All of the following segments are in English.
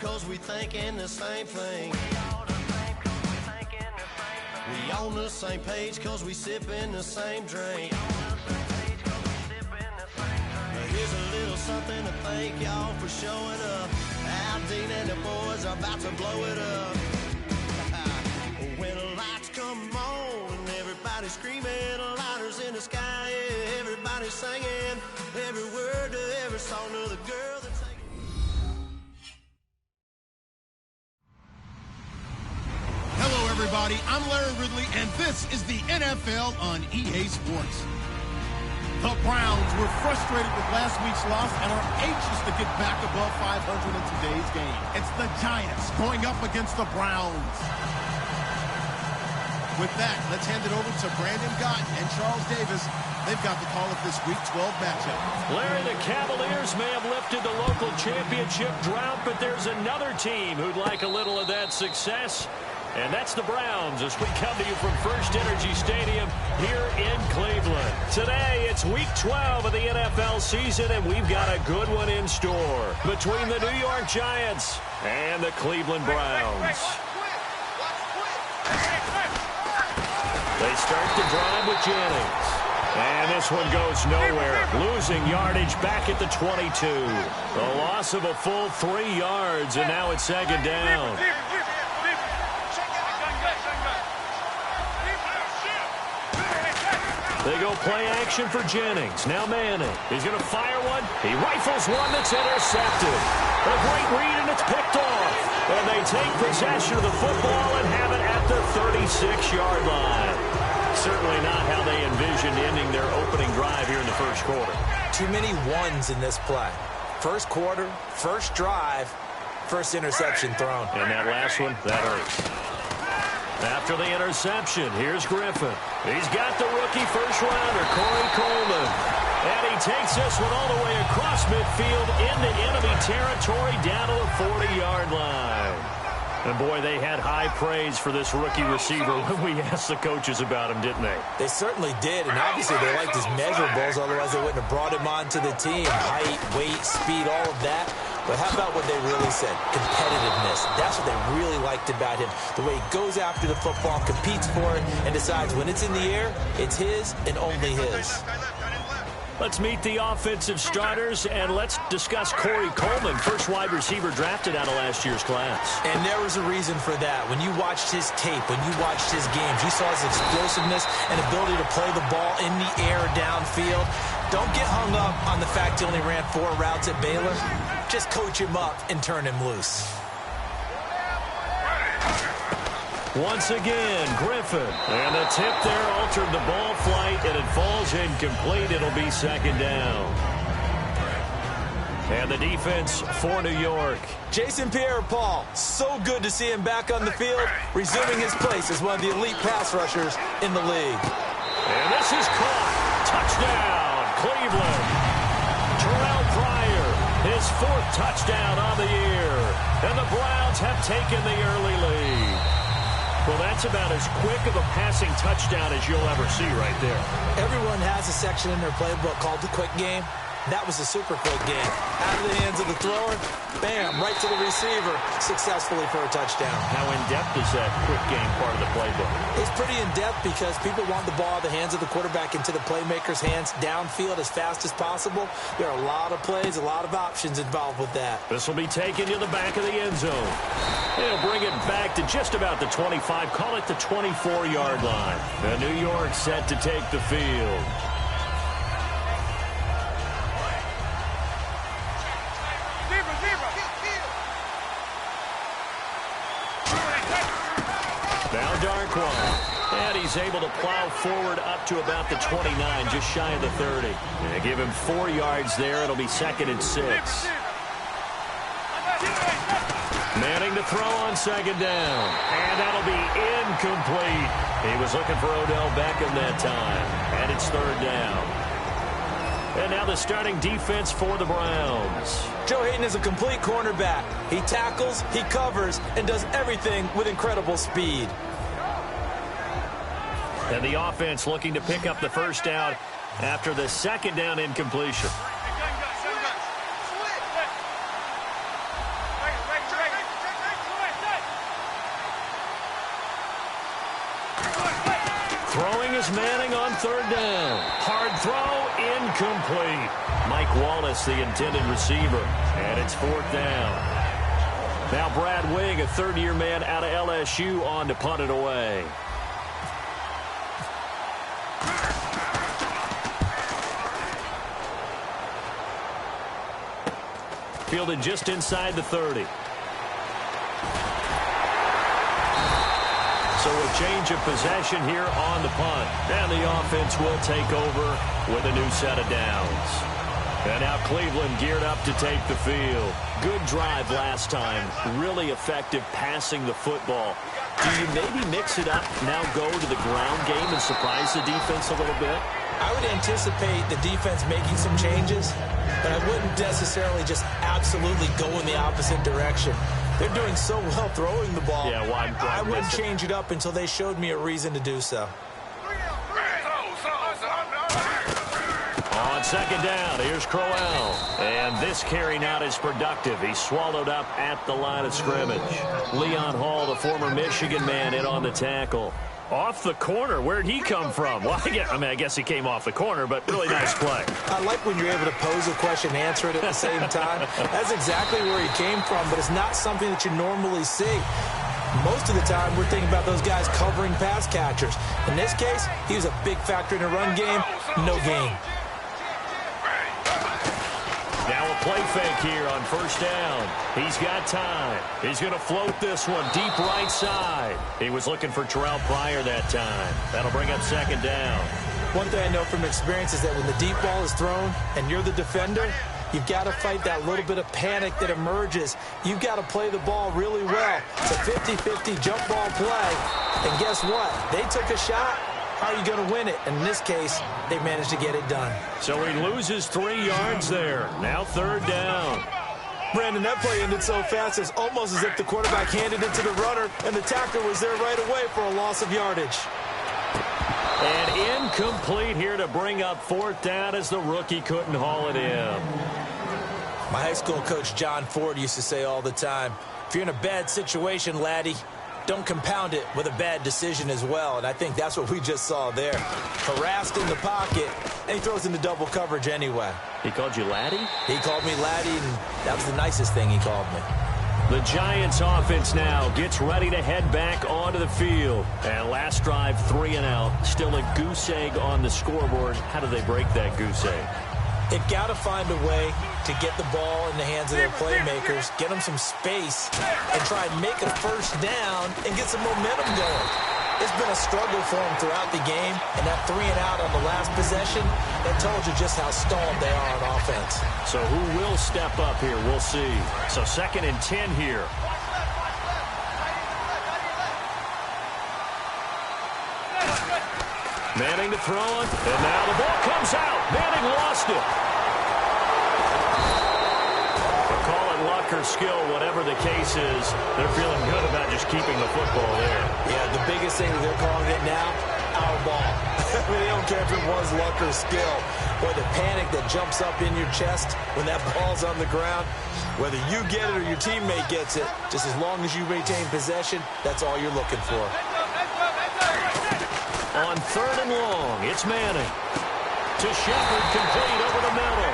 cause we thinking the same thing. We on the same page cause we sipping the same drink. Here's a little something to thank y'all for showing up. Aldine and the boys are about to blow it up. When the lights come on and everybody's screaming, lighters in the sky, yeah, everybody's singing every word to every song of the girl that's singing. Hello, everybody. I'm Larry Ridley, and this is the NFL on EA Sports. The Browns were frustrated with last week's loss and are anxious to get back above 500 in today's game. It's the Giants going up against the Browns. With that, let's hand it over to Brandon Gott and Charles Davis. They've got the call of this Week 12 matchup. Larry, the Cavaliers may have lifted the local championship drought, but there's another team who'd like a little of that success. And that's the Browns as we come to you from First Energy Stadium here in Cleveland. Today, it's Week 12 of the NFL season, and we've got a good one in store between the New York Giants and the Cleveland Browns. They start the drive with Jennings. And this one goes nowhere. Losing yardage back at the 22. The loss of a full 3 yards, and now it's second down. They go play action for Jennings. Now Manning. He's going to fire one. He rifles one that's intercepted. A great read, and it's picked off. And they take possession of the football and have it at the 36-yard line. Certainly not how they envisioned ending their opening drive here in the first quarter. Too many ones in this play. First quarter, first drive, first interception thrown. And that last one, that hurts. After the interception, here's Griffin. He's got the rookie first-rounder, Corey Coleman. And he takes this one all the way across midfield into enemy territory down to the 40-yard line. And, boy, they had high praise for this rookie receiver when we asked the coaches about him, didn't they? They certainly did, and obviously they liked his measurables, otherwise they wouldn't have brought him onto the team. Height, weight, speed, all of that. But how about what they really said? Competitiveness. That's what they really liked about him. The way he goes after the football, competes for it, and decides when it's in the air, it's his and only his. Let's meet the offensive starters, and let's discuss Corey Coleman, first wide receiver drafted out of last year's class. And there was a reason for that. When you watched his tape, when you watched his games, you saw his explosiveness and ability to play the ball in the air downfield. Don't get hung up on the fact he only ran 4 routes at Baylor. Just coach him up and turn him loose. Once again, Griffin. And the tip there altered the ball flight, and it falls incomplete. It'll be second down. And the defense for New York. Jason Pierre-Paul, so good to see him back on the field, resuming his place as one of the elite pass rushers in the league. And this is caught. Touchdown, Cleveland. Terrell Pryor, his 4th touchdown on the year. And the Browns have taken the early lead. Well, that's about as quick of a passing touchdown as you'll ever see right there. Everyone has a section in their playbook called the quick game. That was a super quick game. Out of the hands of the thrower, bam, right to the receiver, successfully for a touchdown. How in-depth is that quick game part of the playbook? It's pretty in-depth because people want the ball out of the hands of the quarterback into the playmaker's hands downfield as fast as possible. There are a lot of plays, a lot of options involved with that. This will be taken to the back of the end zone. They'll bring it back to just about the 25, call it the 24-yard line. And New York set to take the field. Now Darkwan, and he's able to plow forward up to about the 29, just shy of the 30. They give him 4 yards there. It'll be 2nd and 6. Manning to throw on second down, and that'll be incomplete. He was looking for Odell Beckham that time, and it's 3rd down. And now the starting defense for the Browns. Joe Hayden is a complete cornerback. He tackles, he covers, and does everything with incredible speed. And the offense looking to pick up the first down after the 2nd down incompletion. is Manning on third down. Hard throw, incomplete. Mike Wallace, the intended receiver, and it's fourth down. Now Brad Wing, a third-year man out of LSU, on to punt it away. Fielded just inside the 30. So a change of possession here on the punt. And the offense will take over with a new set of downs. And now Cleveland geared up to take the field. Good drive last time. Really effective passing the football. Do you maybe mix it up, now go to the ground game and surprise the defense a little bit? I would anticipate the defense making some changes, but I wouldn't necessarily just absolutely go in the opposite direction. They're doing so well throwing the ball. Yeah, why I wouldn't change it up until they showed me a reason to do so. On second down, here's Crowell. And this carry not as productive. He's swallowed up at the line of scrimmage. Leon Hall, the former Michigan man, in on the tackle. Off the corner. Where'd he come from? Well, I guess he came off the corner, but really nice play. I like when you're able to pose a question and answer it at the same time. That's exactly where he came from, but it's not something that you normally see. Most of the time, we're thinking about those guys covering pass catchers. In this case, he was a big factor in the run game. No gain. Now a play fake here on first down. He's got time. He's going to float this one deep right side. He was looking for Terrell Pryor that time. That'll bring up second down. One thing I know from experience is that when the deep ball is thrown and you're the defender, you've got to fight that little bit of panic that emerges. You've got to play the ball really well. It's a 50-50 jump ball play. And guess what? They took a shot. How are you going to win it? And in this case, they managed to get it done. So he loses 3 yards there. Now third down. Brandon, that play ended so fast, it's almost as if the quarterback handed it to the runner, and the tackler was there right away for a loss of yardage. And incomplete here to bring up fourth down as the rookie couldn't haul it in. My high school coach, John Ford, used to say all the time, if you're in a bad situation, laddie, don't compound it with a bad decision as well. And I think that's what we just saw there. Harassed in the pocket, and he throws into double coverage anyway. He called you laddie? He called me laddie, and that was the nicest thing he called me. The Giants offense now gets ready to head back onto the field. And last drive, 3 and out. Still a goose egg on the scoreboard. How do they break that goose egg? They've got to find a way to get the ball in the hands of their playmakers, get them some space, and try and make a first down and get some momentum going. It's been a struggle for them throughout the game, and that 3 and out on the last possession, that told you just how stalled they are on offense. So who will step up here? We'll see. So 2nd and 10 here. Manning to throw it, and now the ball comes out. Manning lost it. But call it luck or skill, whatever the case is, they're feeling good about just keeping the football there. Yeah, the biggest thing that they're calling it now, our ball. I mean, they don't care if it was luck or skill. Boy, the panic that jumps up in your chest when that ball's on the ground, whether you get it or your teammate gets it, just as long as you retain possession, that's all you're looking for. On 3rd and long, it's Manning. To Shepard, complete over the middle.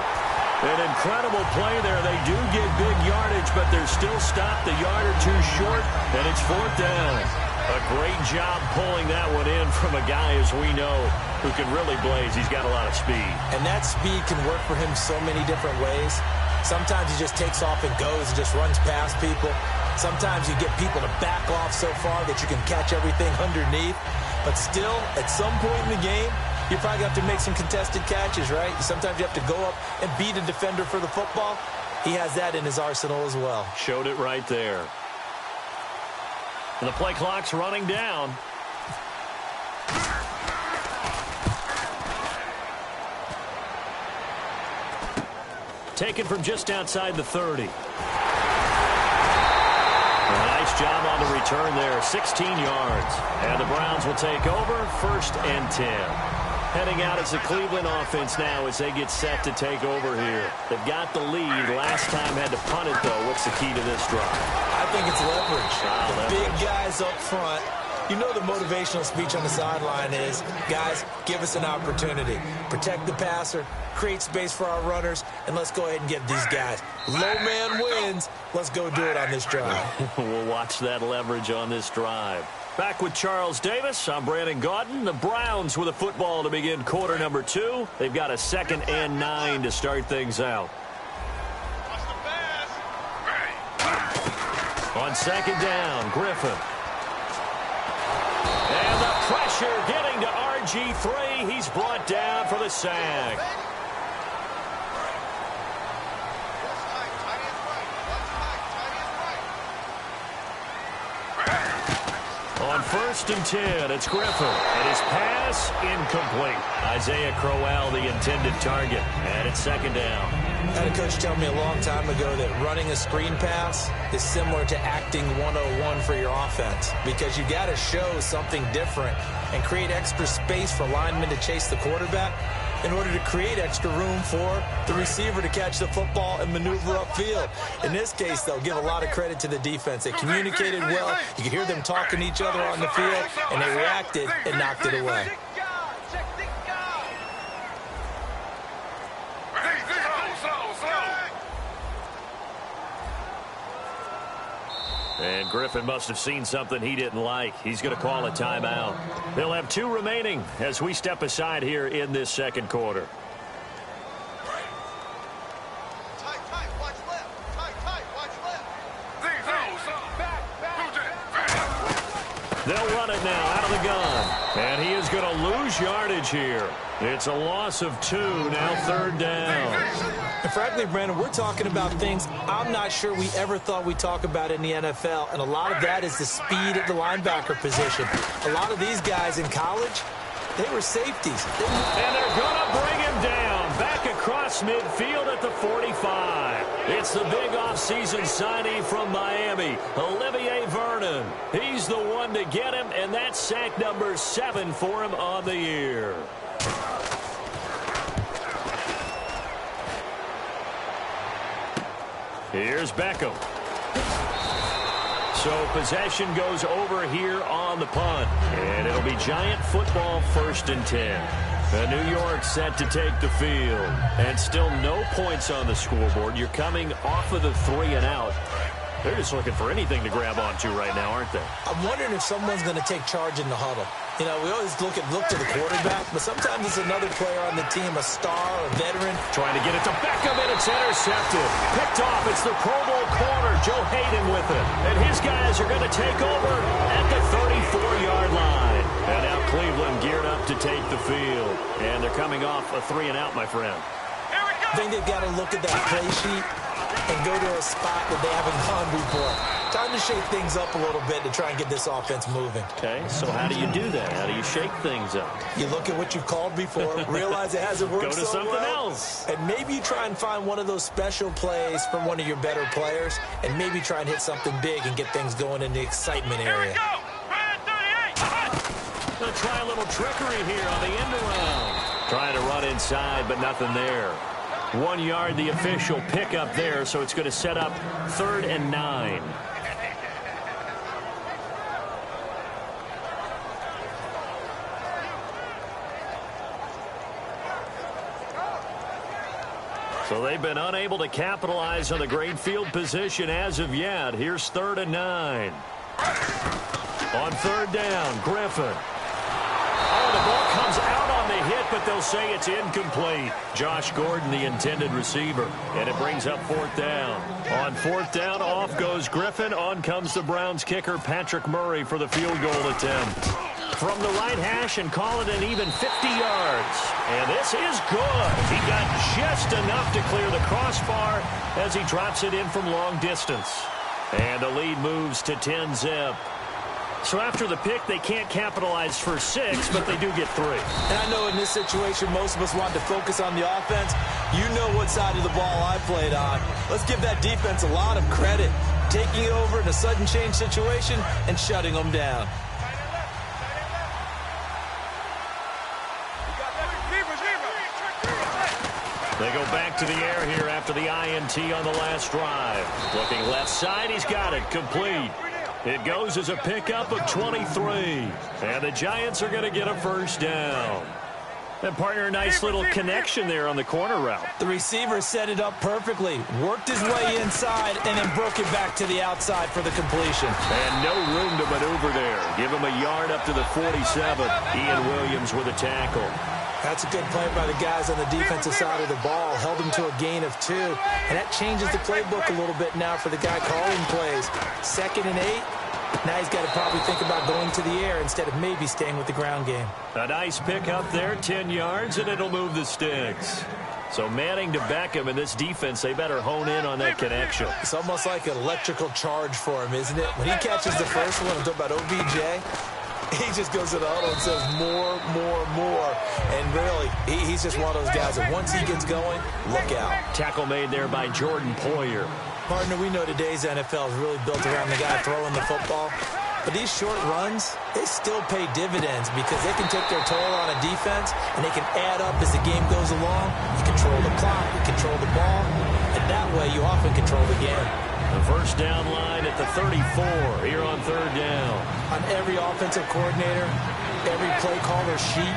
An incredible play there. They do get big yardage, but they're still stopped a yard or two short, and it's 4th down. A great job pulling that one in from a guy, as we know, who can really blaze. He's got a lot of speed. And that speed can work for him so many different ways. Sometimes he just takes off and goes and just runs past people. Sometimes you get people to back off so far that you can catch everything underneath. But still, at some point in the game, you probably have to make some contested catches, right? Sometimes you have to go up and beat a defender for the football. He has that in his arsenal as well. Showed it right there. And the play clock's running down. Taken from just outside the 30. Nice job on the return there, 16 yards. And the Browns will take over, 1st and 10. Heading out as the Cleveland offense now as they get set to take over here. They've got the lead. Last time had to punt it, though. What's the key to this drive? I think it's leverage. The big guys up front You know the motivational speech on the sideline is, guys, give us an opportunity. Protect the passer, create space for our runners, and let's go ahead and get these guys. Low man wins. Let's go do it on this drive. We'll watch that leverage on this drive. Back with Charles Davis, I'm Brandon Gaudin. The Browns with a football to begin quarter number 2. They've got a 2nd and 9 to start things out. On 2nd down, Griffin. And the pressure getting to RG3. He's brought down for the sack. On 1st and 10, it's Griffin. And his pass incomplete. Isaiah Crowell, the intended target. And it's 2nd down. I had a coach tell me a long time ago that running a screen pass is similar to acting 101 for your offense, because you got to show something different and create extra space for linemen to chase the quarterback in order to create extra room for the receiver to catch the football and maneuver upfield. In this case, they'll give a lot of credit to the defense. They communicated well. You could hear them talking to each other on the field, and they reacted and knocked it away. And Griffin must have seen something he didn't like. He's going to call a timeout. They'll have 2 remaining as we step aside here in this 2nd quarter. They'll run it now out of the gun. And he is going to lose yardage here. It's a loss of 2, now 3rd down. And frankly, Brandon, we're talking about things I'm not sure we ever thought we'd talk about in the NFL, and a lot of that is the speed at the linebacker position. A lot of these guys in college, they were safeties. And they're going to bring him down back across midfield at the 45. It's the big offseason signing from Miami, Olivier Vernon. He's the one to get him, and that's sack number 7 for him on the year. Here's Beckham. So possession goes over here on the punt. And it'll be Giant football 1st and 10. New York set to take the field. And still no points on the scoreboard. You're coming off of the 3 and out. They're just looking for anything to grab onto right now, aren't they? I'm wondering if someone's going to take charge in the huddle. You know, we always look to the quarterback, but sometimes it's another player on the team, a star, a veteran. Trying to get it to Beckham, and it's intercepted. Picked off. It's the Pro Bowl corner, Joe Hayden with it. And his guys are going to take over at the 34-yard line. And now Cleveland geared up to take the field. And they're coming off a 3 and out, my friend. I think they've got to look at that play sheet and go to a spot that they haven't gone before. Time to shake things up a little bit to try and get this offense moving. Okay, so how do you do that? How do you shake things up? You look at what you've called before, realize it hasn't worked so well. Go to something else. And maybe you try and find one of those special plays from one of your better players, and maybe try and hit something big and get things going in the excitement area. They'll try a little trickery here on the end around. Trying to run inside, but nothing there. 1 yard, the official pickup there, so it's going to set up 3rd and 9. So they've been unable to capitalize on the great field position as of yet. Here's 3rd and 9. On 3rd down, Griffin. Oh, the ball comes out on the hit, but they'll say it's incomplete. Josh Gordon, the intended receiver, and it brings up 4th down. On 4th down, off goes Griffin. On comes the Browns kicker, Patrick Murray, for the field goal attempt. From the right hash and call it an even 50 yards. And this is good. He got just enough to clear the crossbar as he drops it in from long distance. And the lead moves to 10-zip. So after the pick, they can't capitalize for 6, but they do get 3. And I know in this situation, most of us want to focus on the offense. You know what side of the ball I played on. Let's give that defense a lot of credit. Taking it over in a sudden change situation and shutting them down. They go back to the air here after the INT on the last drive. Looking left side, he's got it. Complete. It goes as a pickup of 23. And the Giants are going to get a first down. And partner, a nice little connection there on the corner route. The receiver set it up perfectly, worked his way inside, and then broke it back to the outside for the completion. And no room to maneuver there. Give him a yard up to the 47. Ian Williams with a tackle. That's a good play by the guys on the defensive side of the ball. Held him to a gain of 2. And that changes the playbook a little bit now for the guy calling plays. 2nd and 8. Now he's got to probably think about going to the air instead of maybe staying with the ground game. A nice pick up there, 10 yards, and it'll move the sticks. So Manning to Beckham in this defense, they better hone in on that connection. It's almost like an electrical charge for him, isn't it? When he catches the first one, I'm talking about OBJ, he just goes to the huddle and says more, more, more. And really, he's just one of those guys that once he gets going, look out. Tackle made there by Jordan Poyer. Partner, we know today's NFL is really built around the guy throwing the football. But these short runs, they still pay dividends because they can take their toll on a defense and they can add up as the game goes along. You control the clock, you control the ball, and that way you often control the game. The first down line at the 34 here on 3rd down. On every offensive coordinator, every play caller sheet,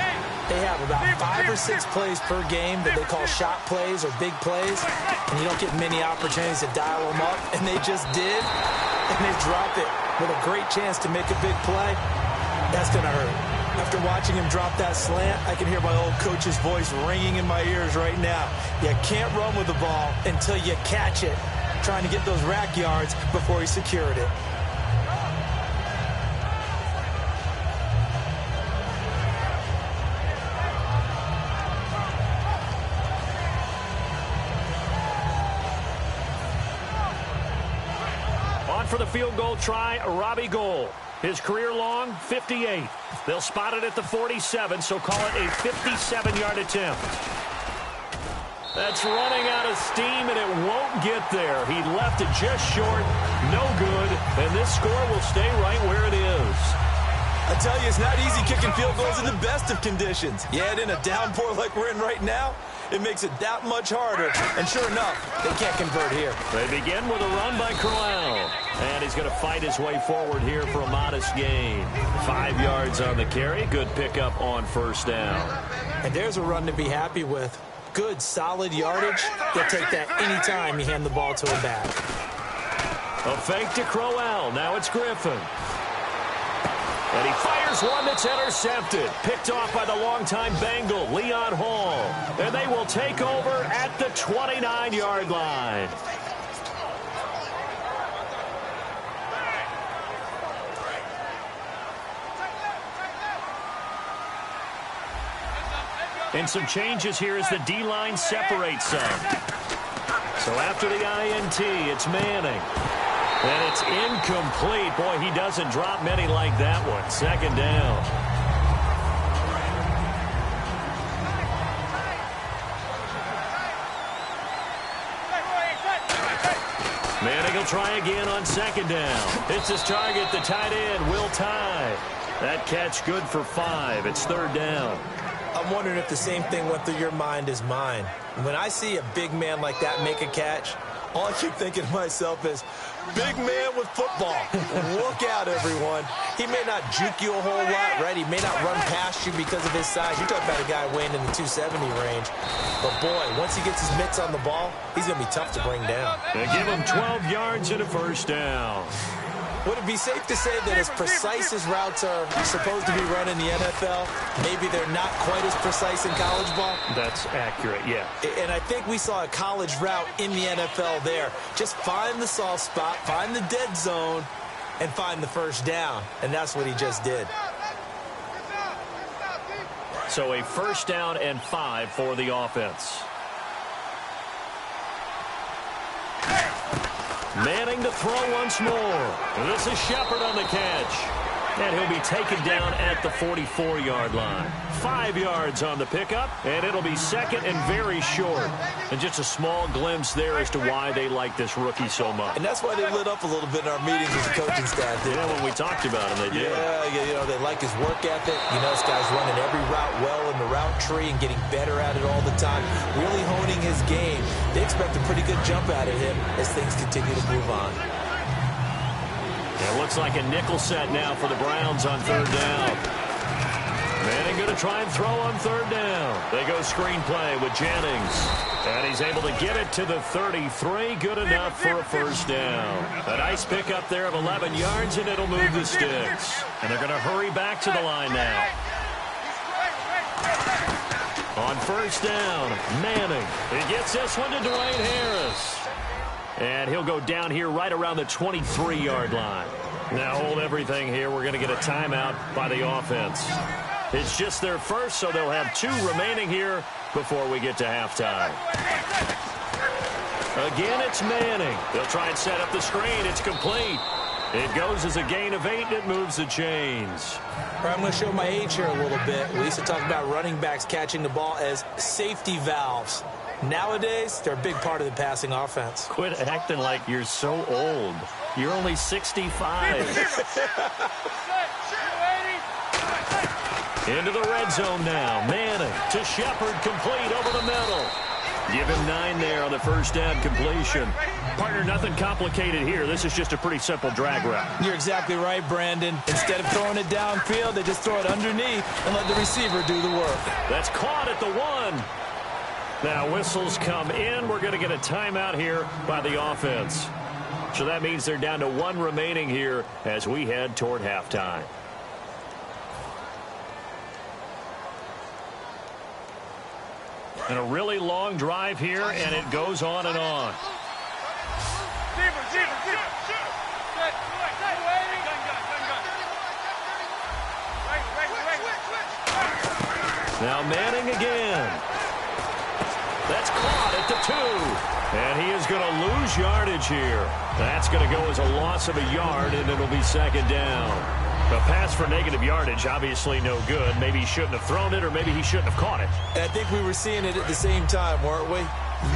they have about 5 or 6 plays per game that they call shot plays or big plays, and you don't get many opportunities to dial them up, and they just did, and they dropped it with a great chance to make a big play. That's going to hurt. After watching him drop that slant, I can hear my old coach's voice ringing in my ears right now. You can't run with the ball until you catch it, trying to get those rack yards before he secured it. For the field goal try, Robbie Gould. His career long, 58. They'll spot it at the 47, so call it a 57-yard attempt. That's running out of steam, and it won't get there. He left it just short, no good, and this score will stay right where it is. I tell you, it's not easy kicking field goals in the best of conditions. Yeah, in a downpour like we're in right now, it makes it that much harder. And sure enough, they can't convert here. They begin with a run by Crowell. And he's going to fight his way forward here for a modest gain. 5 yards on the carry. Good pickup on first down. And there's a run to be happy with. Good, solid yardage. They'll take that anytime you hand the ball to a back. A fake to Crowell. Now it's Griffin. And he fires one that's intercepted. Picked off by the longtime Bengal, Leon Hall. And they will take over at the 29-yard line. And some changes here as the D-line separates some. So after the INT, it's Manning. And it's incomplete. Boy, he doesn't drop many like that one. 2nd down. Manning will try again on 2nd down. It's his target, the tight end, Will Tye. That catch good for 5. It's 3rd down. I'm wondering if the same thing went through your mind as mine. When I see a big man like that make a catch, all I keep thinking to myself is, big man with football. Look out, everyone. He may not juke you a whole lot, right? He may not run past you because of his size. You're talking about a guy weighing in the 270 range. But, boy, once he gets his mitts on the ball, he's going to be tough to bring down. They give him 12 yards and a first down. Would it be safe to say that as precise as routes are supposed to be run in the NFL, maybe they're not quite as precise in college ball? That's accurate, yeah. And I think we saw a college route in the NFL there. Just find the soft spot, find the dead zone, and find the first down. And that's what he just did. So a first down and 5 for the offense. Manning to throw once more. This is Shepard on the catch. And he'll be taken down at the 44-yard line. 5 yards on the pickup, and it'll be 2nd and very short. And just a small glimpse there as to why they like this rookie so much. And that's why they lit up a little bit in our meetings with the coaching staff. Yeah, when we talked about him, they did. Yeah, you know, they like his work ethic. You know, this guy's running every route well in the route tree and getting better at it all the time. Really honing his game. They expect a pretty good jump out of him as things continue to move on. It looks like a nickel set now for the Browns on third down. Manning going to try and throw on third down. They go screenplay with Jennings. And he's able to get it to the 33. Good enough for a first down. A nice pickup there of 11 yards, and it'll move the sticks. And they're going to hurry back to the line now. On first down, Manning. He gets this one to Dwayne Harris. And he'll go down here right around the 23-yard line. Now hold everything here. We're going to get a timeout by the offense. It's just their first, so they'll have 2 remaining here before we get to halftime. Again, it's Manning. They'll try and set up the screen. It's complete. It goes as a gain of 8, and it moves the chains. I'm going to show my age here a little bit. We used to talk about running backs catching the ball as safety valves. Nowadays, they're a big part of the passing offense. Quit acting like you're so old. You're only 65. Into the red zone now. Manning to Shepard, complete over the middle. Give him 9 there on the first down completion. Partner, nothing complicated here. This is just a pretty simple drag route. You're exactly right, Brandon. Instead of throwing it downfield, they just throw it underneath and let the receiver do the work. That's caught at the 1. Now whistles come in. We're going to get a timeout here by the offense. So that means they're down to 1 remaining here as we head toward halftime. And a really long drive here, and it goes on and on. Now Manning again. That's caught at the 2. And he is going to lose yardage here. That's going to go as a loss of a yard, and it'll be second down. A pass for negative yardage, obviously no good. Maybe he shouldn't have thrown it, or maybe he shouldn't have caught it. And I think we were seeing it at the same time, weren't we?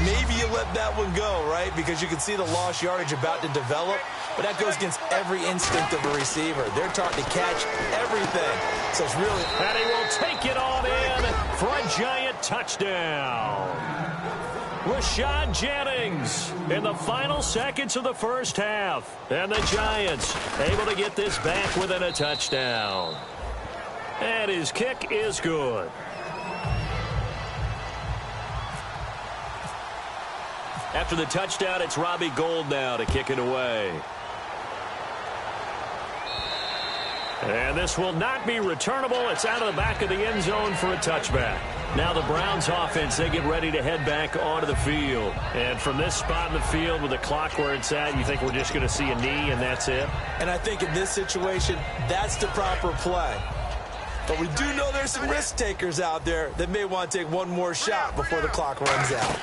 Maybe you let that one go, right? Because you can see the lost yardage about to develop. But that goes against every instinct of a receiver. They're taught to catch everything. So it's really... And he will take it on in for a giant touchdown. Rashad Jennings in the final seconds of the first half. And the Giants able to get this back within a touchdown. And his kick is good. After the touchdown, it's Robbie Gould now to kick it away. And this will not be returnable. It's out of the back of the end zone for a touchback. Now the Browns offense, they get ready to head back onto the field. And from this spot in the field with the clock where it's at, you think we're just going to see a knee and that's it? And I think in this situation, that's the proper play. But we do know there's some risk takers out there that may want to take one more shot before the clock runs out.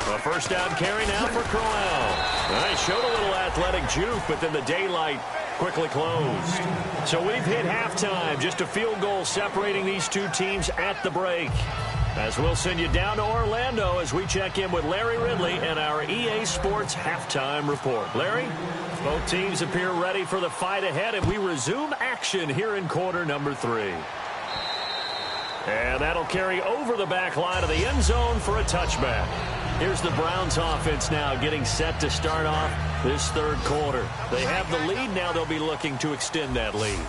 A first down carry now for Crowell. They showed a little athletic juke, but then the daylight quickly closed. So we've hit halftime. Just a field goal separating these two teams at the break. As we'll send you down to Orlando as we check in with Larry Ridley and our EA Sports halftime report. Larry, both teams appear ready for the fight ahead, and we resume action here in quarter number 3. And that'll carry over the back line of the end zone for a touchback. Here's the Browns offense now getting set to start off this third quarter. They have the lead. Now they'll be looking to extend that lead.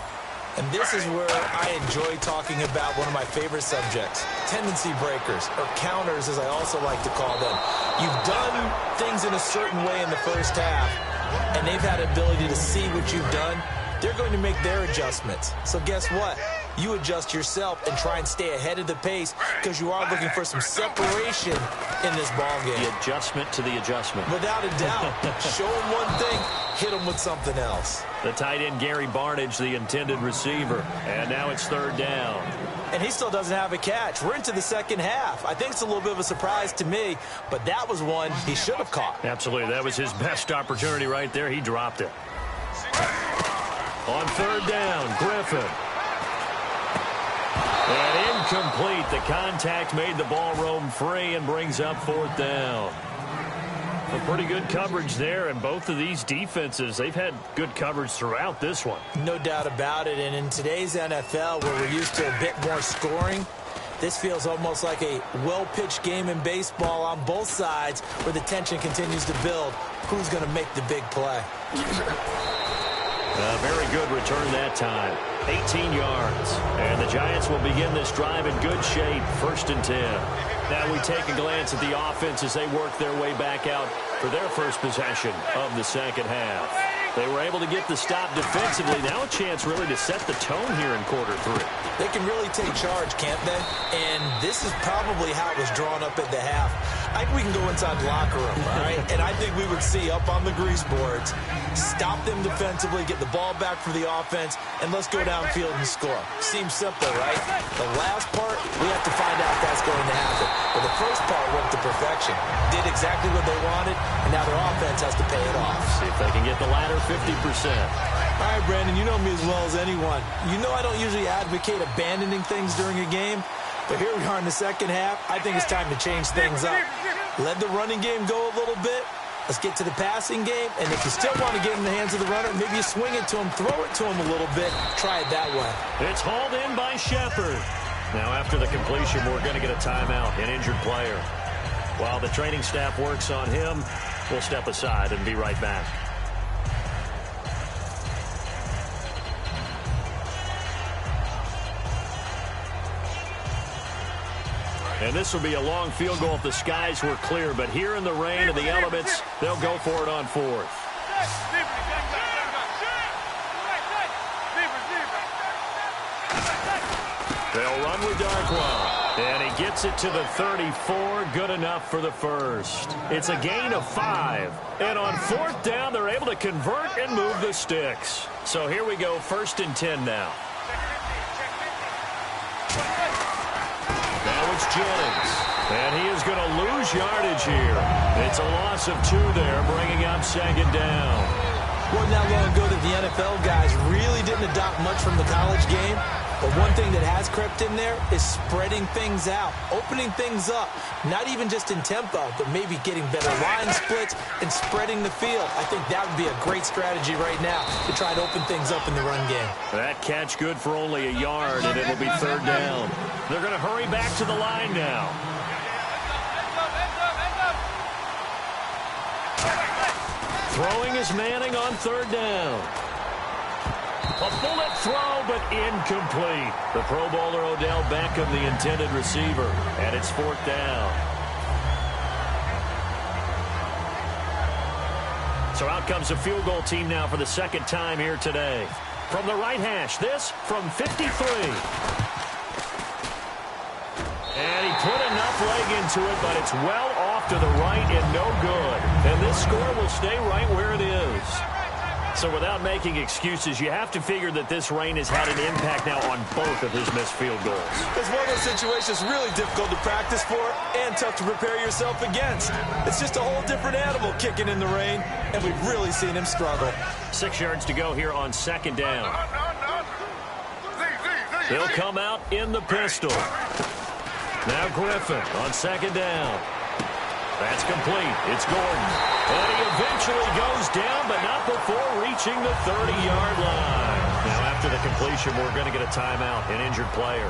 And this is where I enjoy talking about one of my favorite subjects, tendency breakers, or counters as I also like to call them. You've done things in a certain way in the first half, and they've had ability to see what you've done. They're going to make their adjustments. So guess what? You adjust yourself and try and stay ahead of the pace because you are looking for some separation in this ball game. The adjustment to the adjustment. Without a doubt. Show them one thing, hit them with something else. The tight end, Gary Barnidge, the intended receiver. And now it's third down. And he still doesn't have a catch. We're into the second half. I think it's a little bit of a surprise to me, but that was one he should have caught. Absolutely. That was his best opportunity right there. He dropped it. On third down, Griffin. And incomplete. The contact made the ball roam free and brings up fourth down. A pretty good coverage there, and both of these defenses, they've had good coverage throughout this one. No doubt about it, and in today's NFL, where we're used to a bit more scoring, this feels almost like a well-pitched game in baseball on both sides where the tension continues to build. Who's going to make the big play? A very good return that time. 18 yards. And the Giants will begin this drive in good shape. 1st and 10. Now we take a glance at the offense as they work their way back out for their first possession of the second half. They were able to get the stop defensively. Now a chance really to set the tone here in quarter 3. They can really take charge, can't they? And this is probably how it was drawn up at the half. I think we can go inside the locker room, all right? And I think we would see up on the grease boards, stop them defensively, get the ball back for the offense, and let's go downfield and score. Seems simple, right? The last part, we have to find out if that's going to happen. But the first part went to perfection. Did exactly what they wanted, and now their offense has to pay it off. See if they can get the latter 50%. All right, Brandon, you know me as well as anyone. You know I don't usually advocate abandoning things during a game, but here we are in the second half. I think it's time to change things up. Let the running game go a little bit. Let's get to the passing game, and if you still want to get in the hands of the runner, maybe you swing it to him, throw it to him a little bit, try it that way. It's hauled in by Shepard. Now after the completion, we're going to get a timeout, an injured player. While the training staff works on him, we'll step aside and be right back. And this will be a long field goal if the skies were clear. But here in the rain and the elements, they'll go for it on 4th. They'll run with Darkwa. And he gets it to the 34. Good enough for the first. It's a gain of 5. And on 4th down, they're able to convert and move the sticks. So here we go, 1st and 10 now. It's Jennings, and he is going to lose yardage here. It's a loss of 2 there, bringing up 2nd down. Wasn't that long ago that the NFL guys really didn't adopt much from the college game, but one thing that has crept in there is spreading things out, opening things up, not even just in tempo, but maybe getting better line splits and spreading the field. I think that would be a great strategy right now to try to open things up in the run game. That catch good for only a yard, and it'll be 3rd down. They're going to hurry back to the line now. Throwing is Manning on 3rd down. A bullet throw, but incomplete. The Pro Bowler Odell Beckham, the intended receiver, and it's 4th down. So out comes the field goal team now for the 2nd time here today. From the right hash, this from 53. And he put enough leg into it, but it's well off to the right and no good. And this score will stay right where it is. So without making excuses, you have to figure that this rain has had an impact now on both of his missed field goals. It's one of those situations really difficult to practice for and tough to prepare yourself against. It's just a whole different animal kicking in the rain, and we've really seen him struggle. 6 yards to go here on 2nd down. They'll come out in the pistol. Now Griffin on 2nd down. That's complete. It's Gordon. And he eventually goes down, but not before reaching the 30-yard line. Now, after the completion, we're going to get a timeout, an injured player.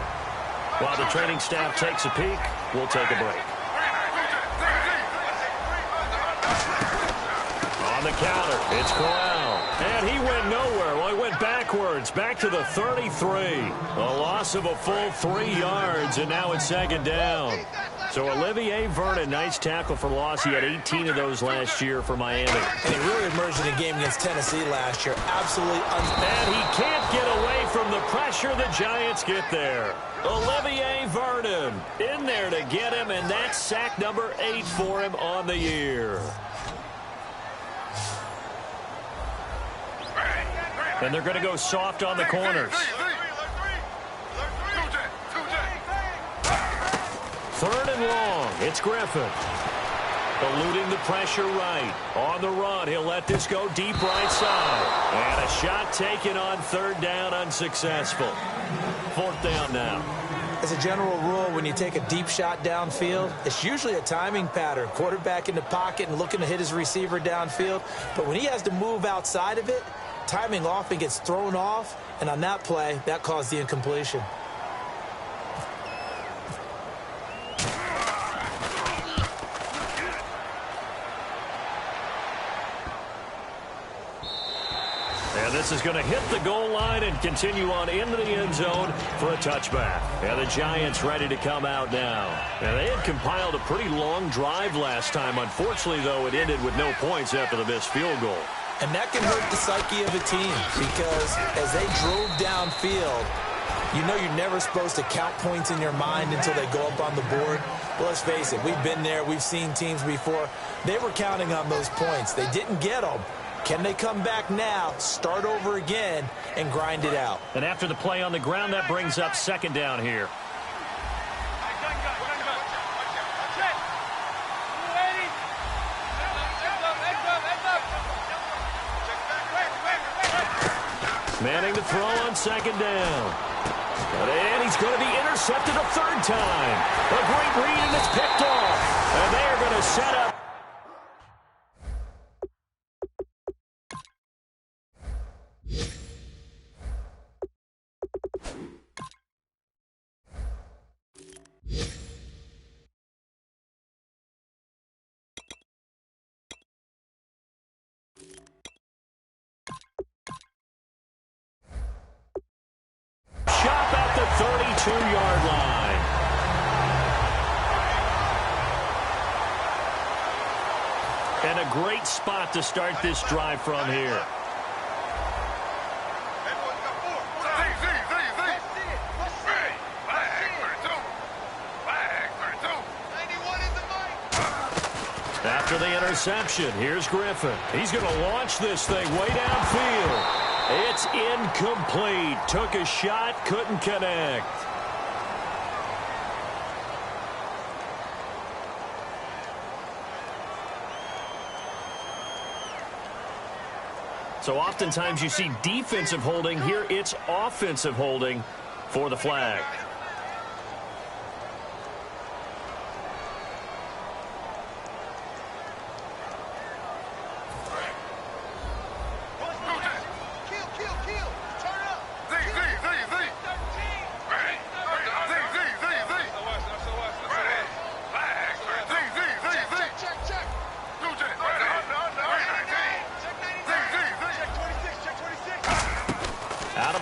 While the training staff takes a peek, we'll take a break. On the counter, it's Corral. And he went nowhere. Well, he went backwards, back to the 33. A loss of a full 3 yards, and now it's 2nd down. So Olivier Vernon, nice tackle for loss. He had 18 of those last year for Miami. And he really emerged in a game against Tennessee last year. Absolutely and he can't get away from the pressure the Giants get there. Olivier Vernon in there to get him, and that's sack number 8 for him on the year. And they're going to go soft on the corners. 3rd and long. It's Griffin. Eluding the pressure right. On the run, he'll let this go deep right side. And a shot taken on 3rd down, unsuccessful. 4th down now. As a general rule, when you take a deep shot downfield, it's usually a timing pattern. Quarterback in the pocket and looking to hit his receiver downfield. But when he has to move outside of it, timing often gets thrown off. And on that play, that caused the incompletion. This is going to hit the goal line and continue on into the end zone for a touchback. And the Giants ready to come out now. And they had compiled a pretty long drive last time. Unfortunately, though, it ended with no points after the missed field goal. And that can hurt the psyche of a team because as they drove downfield, you know you're never supposed to count points in your mind until they go up on the board. Well, let's face it, we've been there. We've seen teams before. They were counting on those points. They didn't get them. Can they come back now, start over again, and grind it out? And after the play on the ground, that brings up second down here. Manning to throw on second down. And he's going to be intercepted a third time. A great read, and it's picked off. And they are going to set up. Shot at the 32-yard line. And a great spot to start this drive from here. After the interception, here's Griffin. He's going to launch this thing way downfield. It's incomplete. Took a shot, couldn't connect. So oftentimes you see defensive holding. Here it's offensive holding for the flag.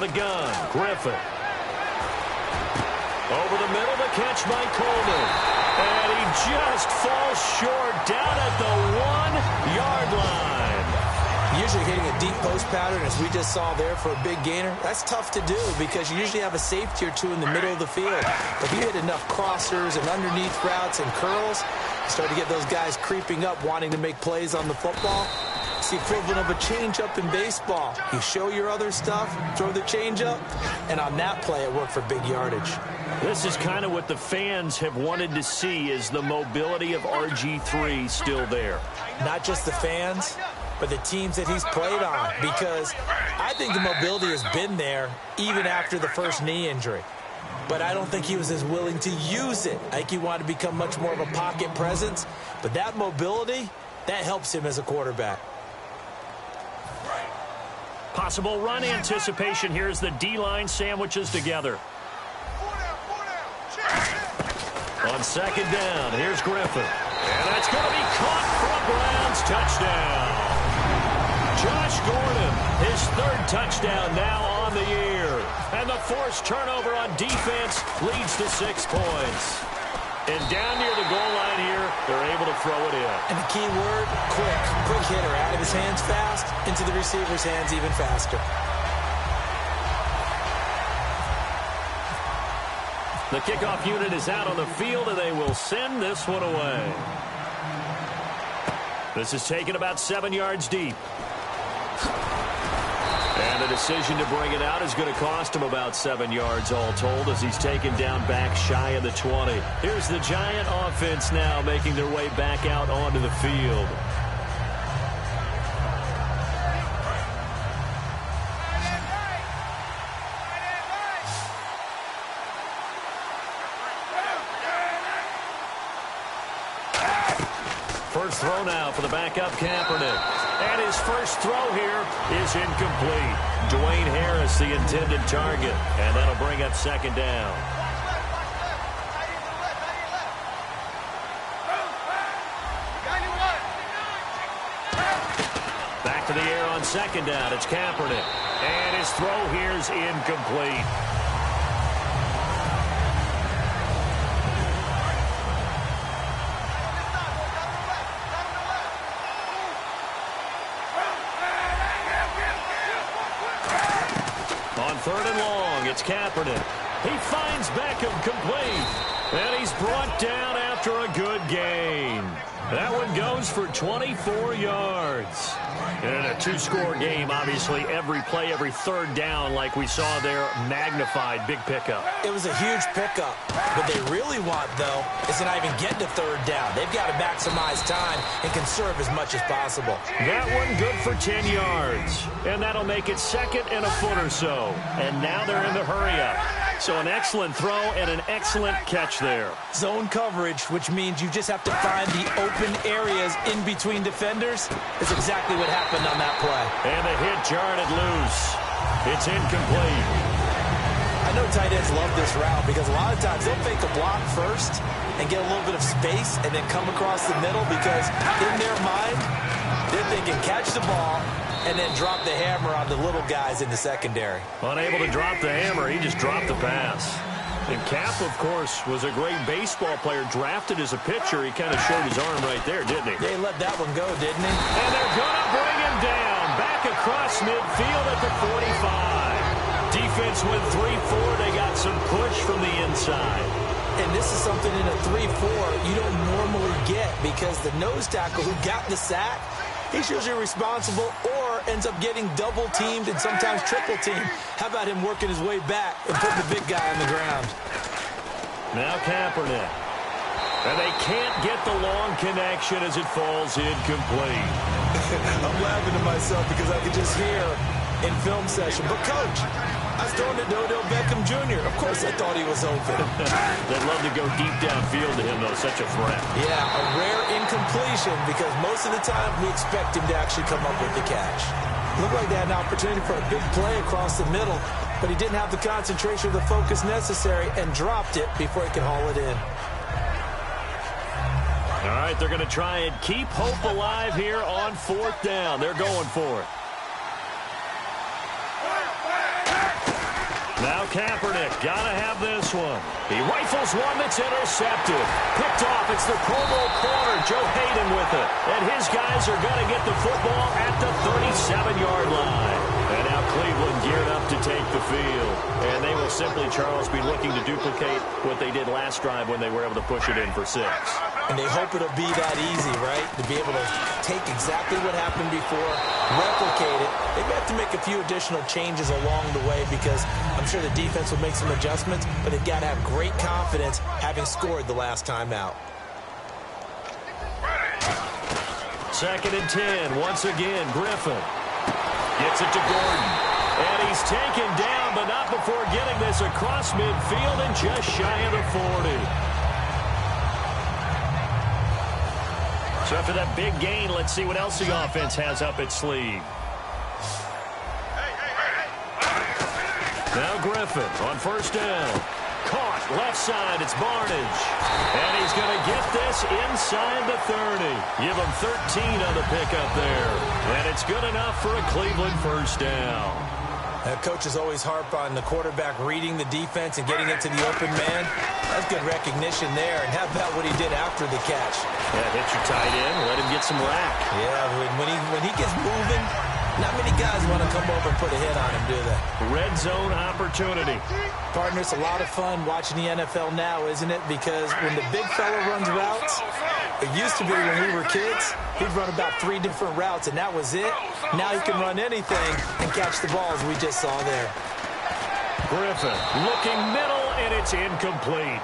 The gun, Griffin. Over the middle, the catch by Coleman. And he just falls short down at the 1-yard line. Usually hitting a deep post pattern, as we just saw there for a big gainer, that's tough to do because you usually have a safety or two in the middle of the field. But if you hit enough crossers and underneath routes and curls, you start to get those guys creeping up, wanting to make plays on the football. It's the equivalent of a change-up in baseball. You show your other stuff, throw the change-up, and on that play, it worked for big yardage. This is kind of what the fans have wanted to see, is the mobility of RG3 still there. Not just the fans, but the teams that he's played on, because I think the mobility has been there even after the first knee injury. But I don't think he was as willing to use it. I think he wanted to become much more of a pocket presence, but that mobility, that helps him as a quarterback. Possible run anticipation. Here's the D-line sandwiches together. On second down, here's Griffin. And that's going to be caught for a Browns touchdown. Josh Gordon, his third touchdown now on the year. And the forced turnover on defense leads to 6 points. And down near the goal line here, they're able to throw it in. And the key word, quick. Quick hitter, out of his hands fast, into the receiver's hands even faster. The kickoff unit is out on the field, and they will send this one away. This is taken about 7 yards deep. And the decision to bring it out is going to cost him about 7 yards all told, as he's taken down back shy of the 20. Here's the Giant offense now making their way back out onto the field. First throw now for the backup Kaepernick. And his first throw here is incomplete. Dwayne Harris, the intended target. And that'll bring up second down. Back to the air on second down. It's Kaepernick. And his throw here is incomplete. On 3rd and long, it's Kaepernick. He finds Beckham complete. And he's brought down after a good gain. That one goes for 24 yards. And in a 2-score game, obviously, every play, every 3rd down, like we saw there, magnified. Big pickup. It was a huge pickup. What they really want, though, is to not even get to 3rd down. They've got to maximize time and conserve as much as possible. That one good for 10 yards. And that'll make it 2nd and a foot or so. And now they're in the hurry-up. So an excellent throw and an excellent catch there. Zone coverage, which means you just have to find the open areas in between defenders, is exactly what happened on that play. And the hit jarred it loose. It's incomplete. I know tight ends love this route because a lot of times they'll fake a block first and get a little bit of space and then come across the middle because in their mind, they're thinking catch the ball and then drop the hammer on the little guys in the secondary. Unable to drop the hammer, he just dropped the pass. And Cap, of course, was a great baseball player, drafted as a pitcher. He kind of showed his arm right there, didn't he? Yeah, he let that one go, didn't he? And they're going to bring him down. Back across midfield at the 45. Defense went 3-4. They got some push from the inside. And this is something in a 3-4 you don't normally get because the nose tackle who got the sack, he's usually responsible or ends up getting double-teamed and sometimes triple-teamed. How about him working his way back and putting the big guy on the ground? Now Kaepernick. And they can't get the long connection as it falls incomplete. I'm laughing to myself because I could just hear in film session. But, Coach, I was throwing to Odell Beckham Jr. Of course I thought he was open. They'd love to go deep downfield to him, though. Such a threat. Yeah, a rare incompletion because most of the time we expect him to actually come up with the catch. Looked like they had an opportunity for a big play across the middle, but he didn't have the concentration or the focus necessary and dropped it before he could haul it in. All right, they're going to try and keep hope alive here on 4th down. They're going for it. Now Kaepernick, gotta have this one. He rifles one that's intercepted. Picked off, it's the Pro Bowl corner, Joe Hayden with it. And his guys are gonna get the football at the 37-yard line. And now Cleveland geared up to take the field. And they will simply, Charles, be looking to duplicate what they did last drive when they were able to push it in for 6. And they hope it'll be that easy, right? To be able to take exactly what happened before, replicate it. They may have to make a few additional changes along the way because I'm sure the defense will make some adjustments, but they've got to have great confidence having scored the last time out. 2nd and 10. Once again, Griffin gets it to Gordon. And he's taken down, but not before getting this across midfield and just shy of the 40. So after that big gain, let's see what else the offense has up its sleeve. Now Griffin on 1st down. Caught left side. It's Barnage. And he's going to get this inside the 30. Give him 13 on the pickup there. And it's good enough for a Cleveland 1st down. Coaches always harp on the quarterback reading the defense and getting it to the open man. That's good recognition there. And how about what he did after the catch? Yeah, hit your tight end. Let him get some rack. Yeah, when he gets moving, not many guys want to come over and put a hit on him, do they? Red zone opportunity. Partner, it's a lot of fun watching the NFL now, isn't it? Because when the big fella runs routes, it used to be when we were kids, he'd run about 3 different routes, and that was it. Now he can run anything and catch the ball, as we just saw there. Griffin looking middle, and it's incomplete.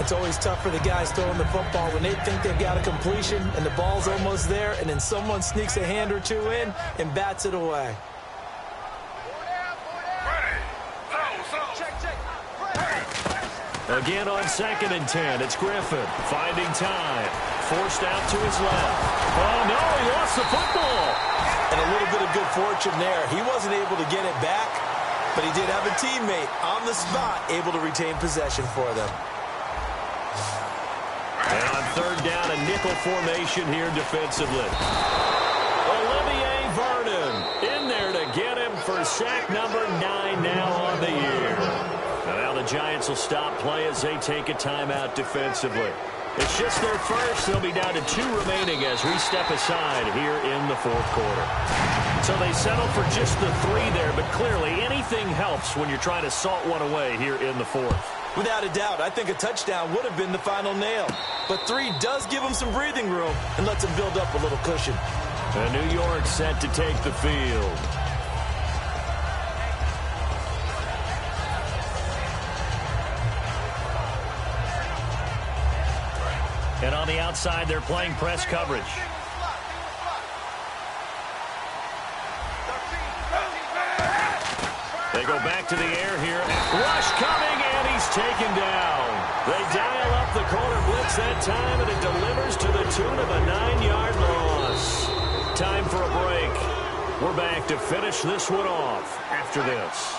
It's always tough for the guys throwing the football when they think they've got a completion and the ball's almost there, and then someone sneaks a hand or two in and bats it away. Again on 2nd and 10, it's Griffin finding time. Forced out to his left. Oh, no, he lost the football. And a little bit of good fortune there. He wasn't able to get it back, but he did have a teammate on the spot able to retain possession for them. And on 3rd down, a nickel formation here defensively. Olivier Vernon in there to get him for sack number 9 now on the year. Now the Giants will stop play as they take a timeout defensively. It's just their first. They'll be down to 2 remaining as we step aside here in the fourth quarter. So they settle for just the 3 there, but clearly anything helps when you're trying to salt one away here in the fourth. Without a doubt, I think a touchdown would have been the final nail. But 3 does give them some breathing room and lets them build up a little cushion. And New York set to take the field. And on the outside, they're playing press coverage. They go back to the air here. Rush coming, and he's taken down. They dial up the corner blitz that time, and it delivers to the tune of a 9-yard loss. Time for a break. We're back to finish this one off after this.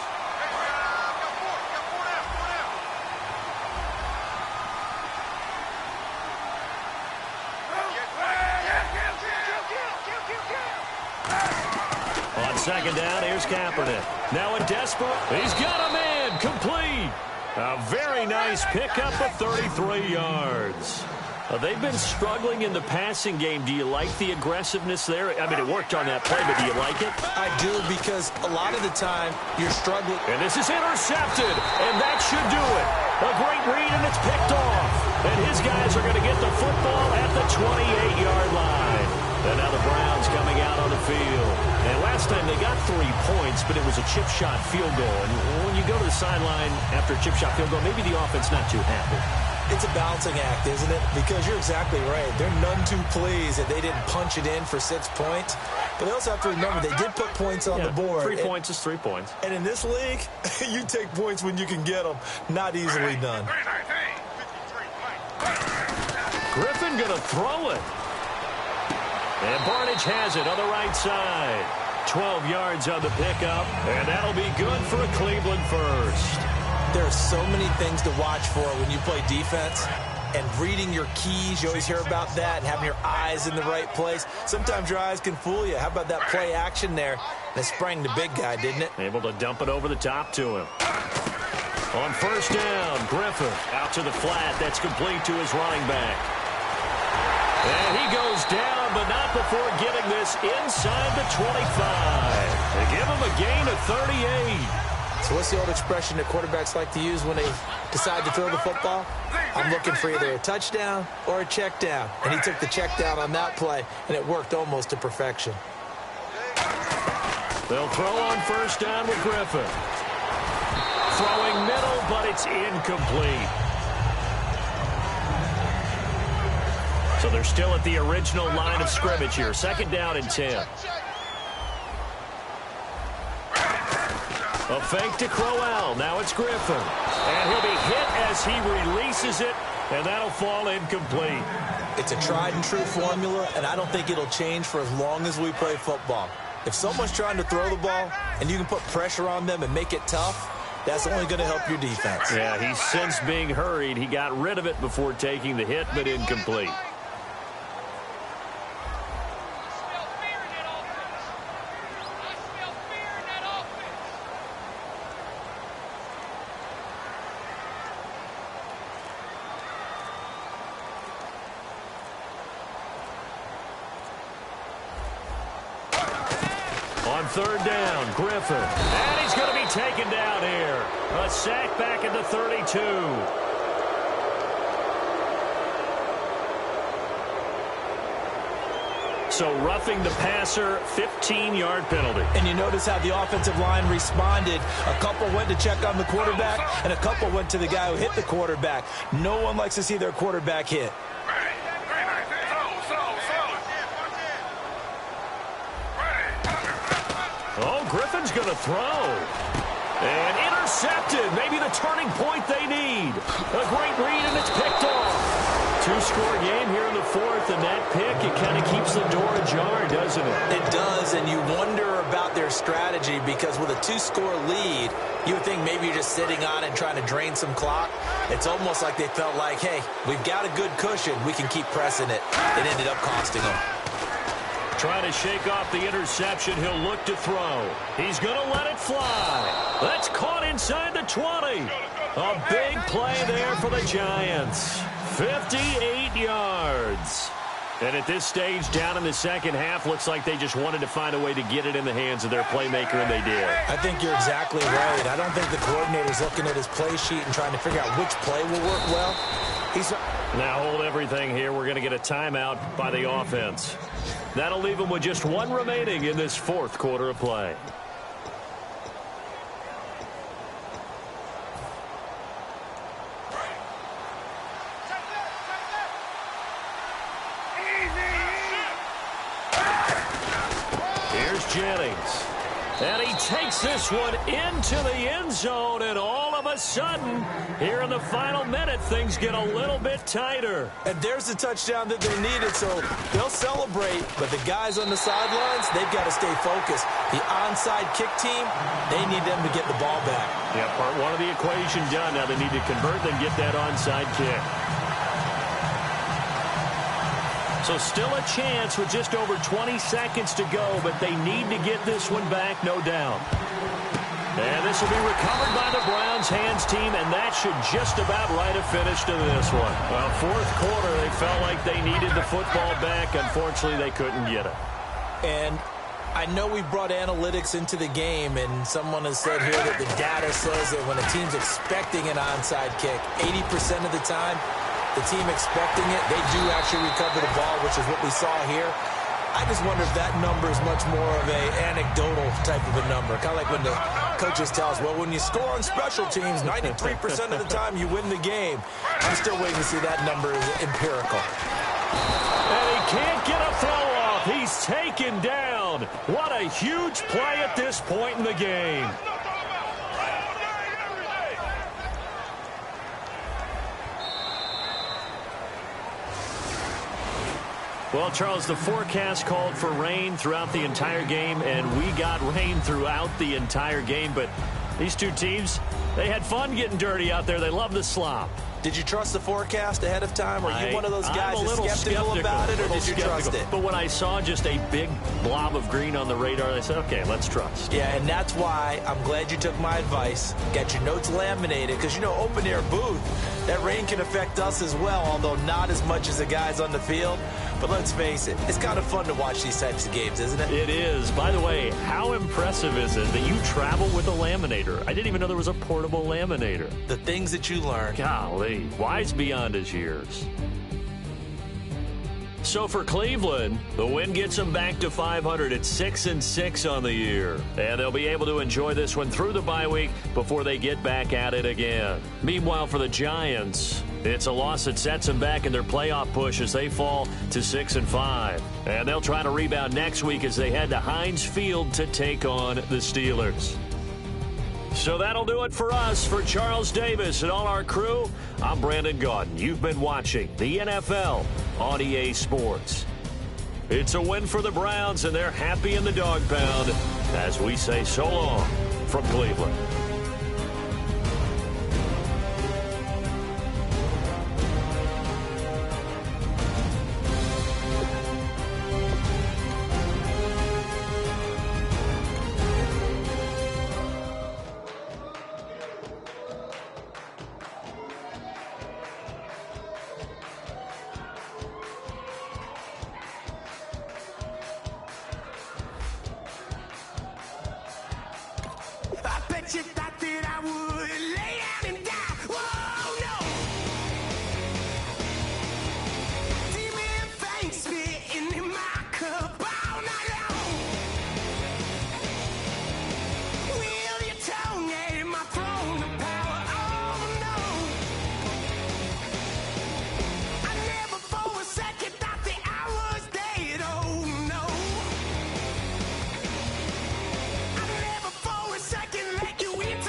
On second down, here's Kaepernick. Now a desperate. He's got a man. Complete. A very nice pickup of 33 yards. They've been struggling in the passing game. Do you like the aggressiveness there? I mean, it worked on that play, but do you like it? I do, because a lot of the time you're struggling. And this is intercepted, and that should do it. A great read, and it's picked off. And his guys are going to get the football at the 28-yard line. And now the Browns coming out on the field. And last time they got 3 points, but it was a chip shot field goal. And when you go to the sideline after a chip shot field goal, maybe the offense not too happy. It's a balancing act, isn't it? Because you're exactly right. They're none too pleased that they didn't punch it in for 6 points. But they also have to remember they did put points on the board. 3 points is 3 points. And in this league, you take points when you can get them. Not easily done. Griffin going to throw it. And Barnage has it on the right side. 12 yards on the pickup, and that'll be good for a Cleveland first. There are so many things to watch for when you play defense. And reading your keys, you always hear about that, and having your eyes in the right place. Sometimes your eyes can fool you. How about that play action there? That sprang the big guy, didn't it? Able to dump it over the top to him. On first down, Griffin out to the flat. That's complete to his running back. And he goes down, but not before getting this inside the 25. They give him a gain of 38. So what's the old expression that quarterbacks like to use when they decide to throw the football? I'm looking for either a touchdown or a check down. And he took the check down on that play, and it worked almost to perfection. They'll throw on first down with Griffin. Throwing middle, but it's incomplete. So they're still at the original line of scrimmage here. Second down and 10. A fake to Crowell. Now it's Griffin. And he'll be hit as he releases it, and that'll fall incomplete. It's a tried-and-true formula, and I don't think it'll change for as long as we play football. If someone's trying to throw the ball and you can put pressure on them and make it tough, that's only going to help your defense. Yeah, he's since being hurried. He got rid of it before taking the hit, but incomplete. On third down, Griffin. And he's going to be taken down here. A sack back at the 32. So roughing the passer, 15-yard penalty. And you notice how the offensive line responded. A couple went to check on the quarterback, and a couple went to the guy who hit the quarterback. No one likes to see their quarterback hit. Oh, Griffin's going to throw. And intercepted. Maybe the turning point they need. A great read, and it's picked off. Two-score game here in the fourth, and that pick, it kind of keeps the door ajar, doesn't it? It does, and you wonder about their strategy because with a two-score lead, you would think maybe you're just sitting on it and trying to drain some clock. It's almost like they felt like, hey, we've got a good cushion. We can keep pressing it. It ended up costing them. Trying to shake off the interception. He'll look to throw. He's going to let it fly. That's caught inside the 20. A big play there for the Giants. 58 yards. And at this stage, down in the second half, looks like they just wanted to find a way to get it in the hands of their playmaker, and they did. I think you're exactly right. I don't think the coordinator's looking at his play sheet and trying to figure out which play will work well. Now hold everything here. We're going to get a timeout by the offense. That'll leave them with just one remaining in this fourth quarter of play. Jennings. And he takes this one into the end zone, and all of a sudden, here in the final minute, things get a little bit tighter. And there's the touchdown that they needed, so they'll celebrate, but the guys on the sidelines, they've got to stay focused. The onside kick team, they need them to get the ball back. Yeah, part one of the equation done. Now they need to convert, then get that onside kick. So still a chance with just over 20 seconds to go, but they need to get this one back, no doubt. And this will be recovered by the Browns hands team, and that should just about write a finish to this one. Well, fourth quarter, they felt like they needed the football back. Unfortunately, they couldn't get it. And I know we brought analytics into the game, and someone has said here that the data says that when a team's expecting an onside kick, 80% of the time, the team expecting it, they do actually recover the ball, which is what we saw here. I just wonder if that number is much more of a anecdotal type of a number. Kind of like when the coaches tell us, well, when you score on special teams, 93% of the time you win the game. I'm still waiting to see that number is empirical. And he can't get a throw off. He's taken down. What a huge play at this point in the game. Well, Charles, the forecast called for rain throughout the entire game, and we got rain throughout the entire game. But these two teams, they had fun getting dirty out there. They love the slop. Did you trust the forecast ahead of time? Are you one of those guys that's skeptical about it, or did you trust it? But when I saw just a big blob of green on the radar, I said, okay, let's trust. Yeah, and that's why I'm glad you took my advice. Got your notes laminated, because, you know, open-air booth, that rain can affect us as well, although not as much as the guys on the field. But let's face it, it's kind of fun to watch these types of games, isn't it? It is. By the way, how impressive is it that you travel with a laminator? I didn't even know there was a portable laminator. The things that you learn. Golly, wise beyond his years. So for Cleveland, the win gets them back to 500 at 6-6 on the year. And they'll be able to enjoy this one through the bye week before they get back at it again. Meanwhile, for the Giants, it's a loss that sets them back in their playoff push as they fall to 6-5. And they'll try to rebound next week as they head to Heinz Field to take on the Steelers. So that'll do it for us. For Charles Davis and all our crew, I'm Brandon Gaudin. You've been watching the NFL on EA Sports. It's a win for the Browns, and they're happy in the dog pound as we say so long from Cleveland. You thought that I would lay down and die. Whoa, no. Demon things spitting in my cup all night long. Will your tongue at my throne of power? Oh, no. I never for a second thought that I was dead. Oh, no. I never for a second let you into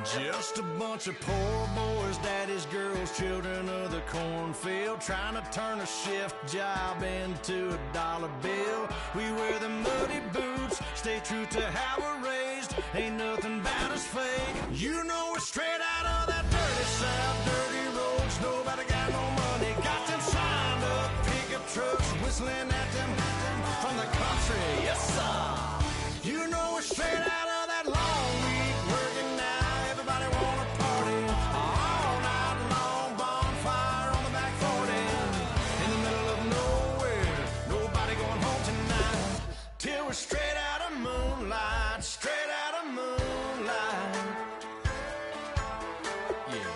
Just a bunch of poor boys, daddy's girls, children of the cornfield, trying to turn a shift job into a dollar bill. We wear the muddy boots, stay true to how we're raised. Ain't nothing about us fake. You know we're straight out of that dirty south, dirty roads. Nobody got no money, got them signed up pickup trucks, whistling at them from the country. Yes, sir. You know we're straight out of that long week working now. Everybody wanna party all night long. Bonfire on the back 40 in the middle of nowhere. Nobody going home tonight till we're straight out of moonlight. Straight out of moonlight. Yeah.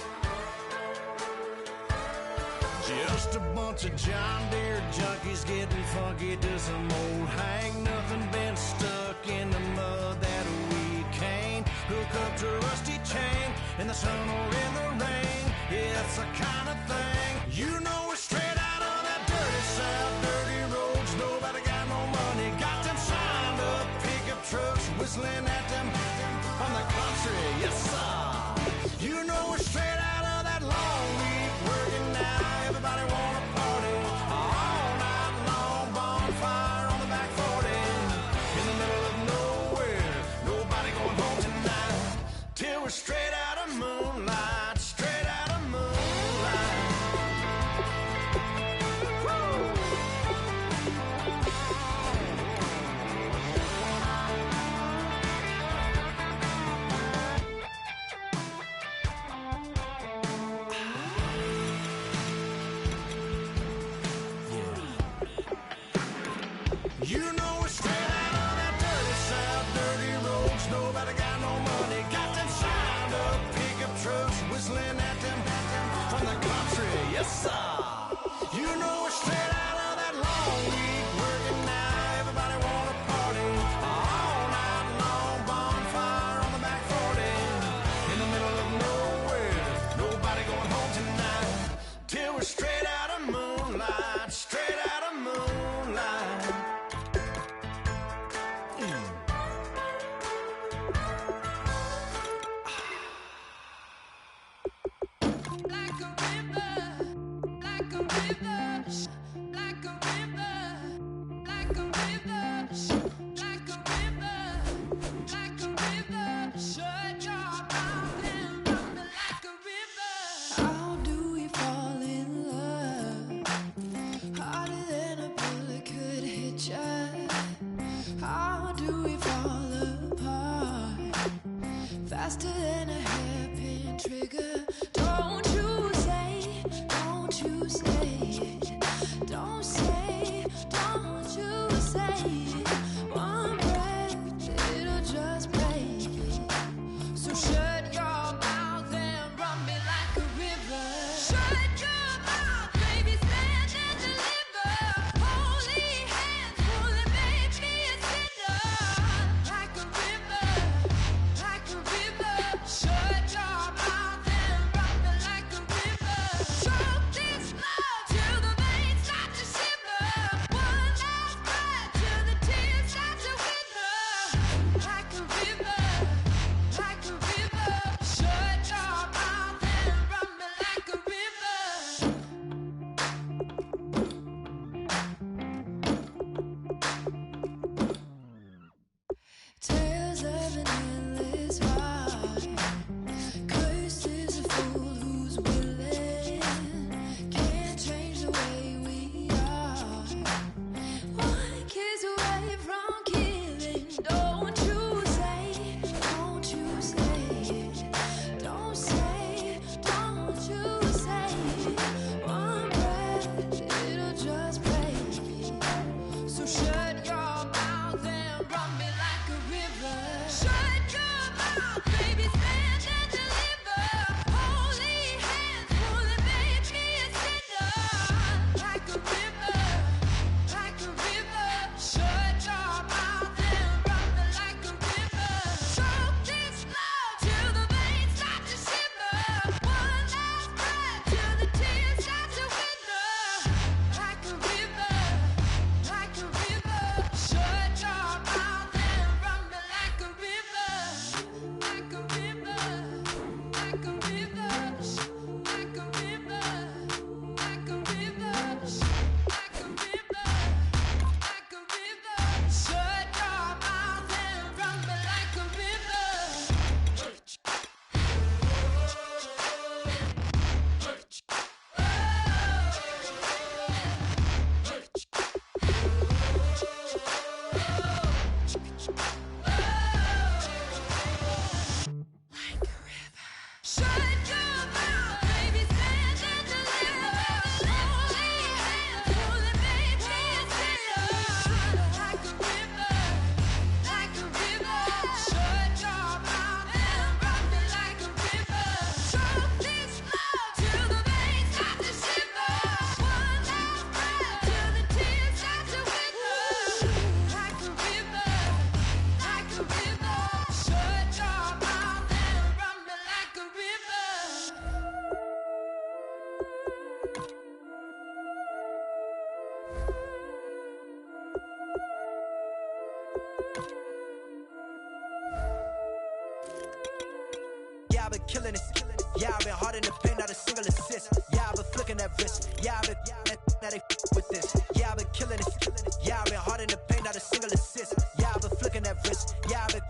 Just a bunch of John Deere junkies getting funky to some old hang. Nothing been stuck in the mud that we can't hook up to a rusty chain in the sun or in the rain. Yeah, it's the kind of thing. You know we're straight out of that dirty south, dirty roads. Nobody got no money, got them signed up pickup trucks, whistling at them from the country. Yes, sir. You know we're straight out of that long week working now. Everybody wanna party all night long. Bonfire on the back 40 in the middle of nowhere. Nobody going home tonight till we're straight out of moonlight. Straight out of moonlight. Woo! You know we're straight out of that dirty south, dirty roads. Nobody got no money, got them signed up pickup trucks, whistling at them from the country. Yes, sir. You know we're straight out of that long week working now. Everybody wanna party all night long. Bonfire on the back 40 in the middle of nowhere. Nobody going home tonight till we're straight out of moonlight. Straight out of moonlight. Like a river, like a river, like a river, like a river, like a river, like a river. Shut your mouth and run me like a river. How do we fall in love? Harder than a bullet could hit ya. How do we fall apart? Faster than a hairpin trigger. Don't you say it. Don't say, don't you say it. One breath, it'll just break. So shut your mouth and run me like a river. Shut your mouth, baby, stand and deliver. Holy hands, pulling, make me a sinner. Like a river, like a river. Shut your mouth and I've been killing it. Yeah, I've been hard in the paint, not a single assist. Yeah, I've been flicking that wrist. Yeah, I've been now they with this. Yeah, I've been killing it. Yeah, I've been hard in the paint, not a single assist. Yeah, I've been flicking that wrist. Yeah, I've been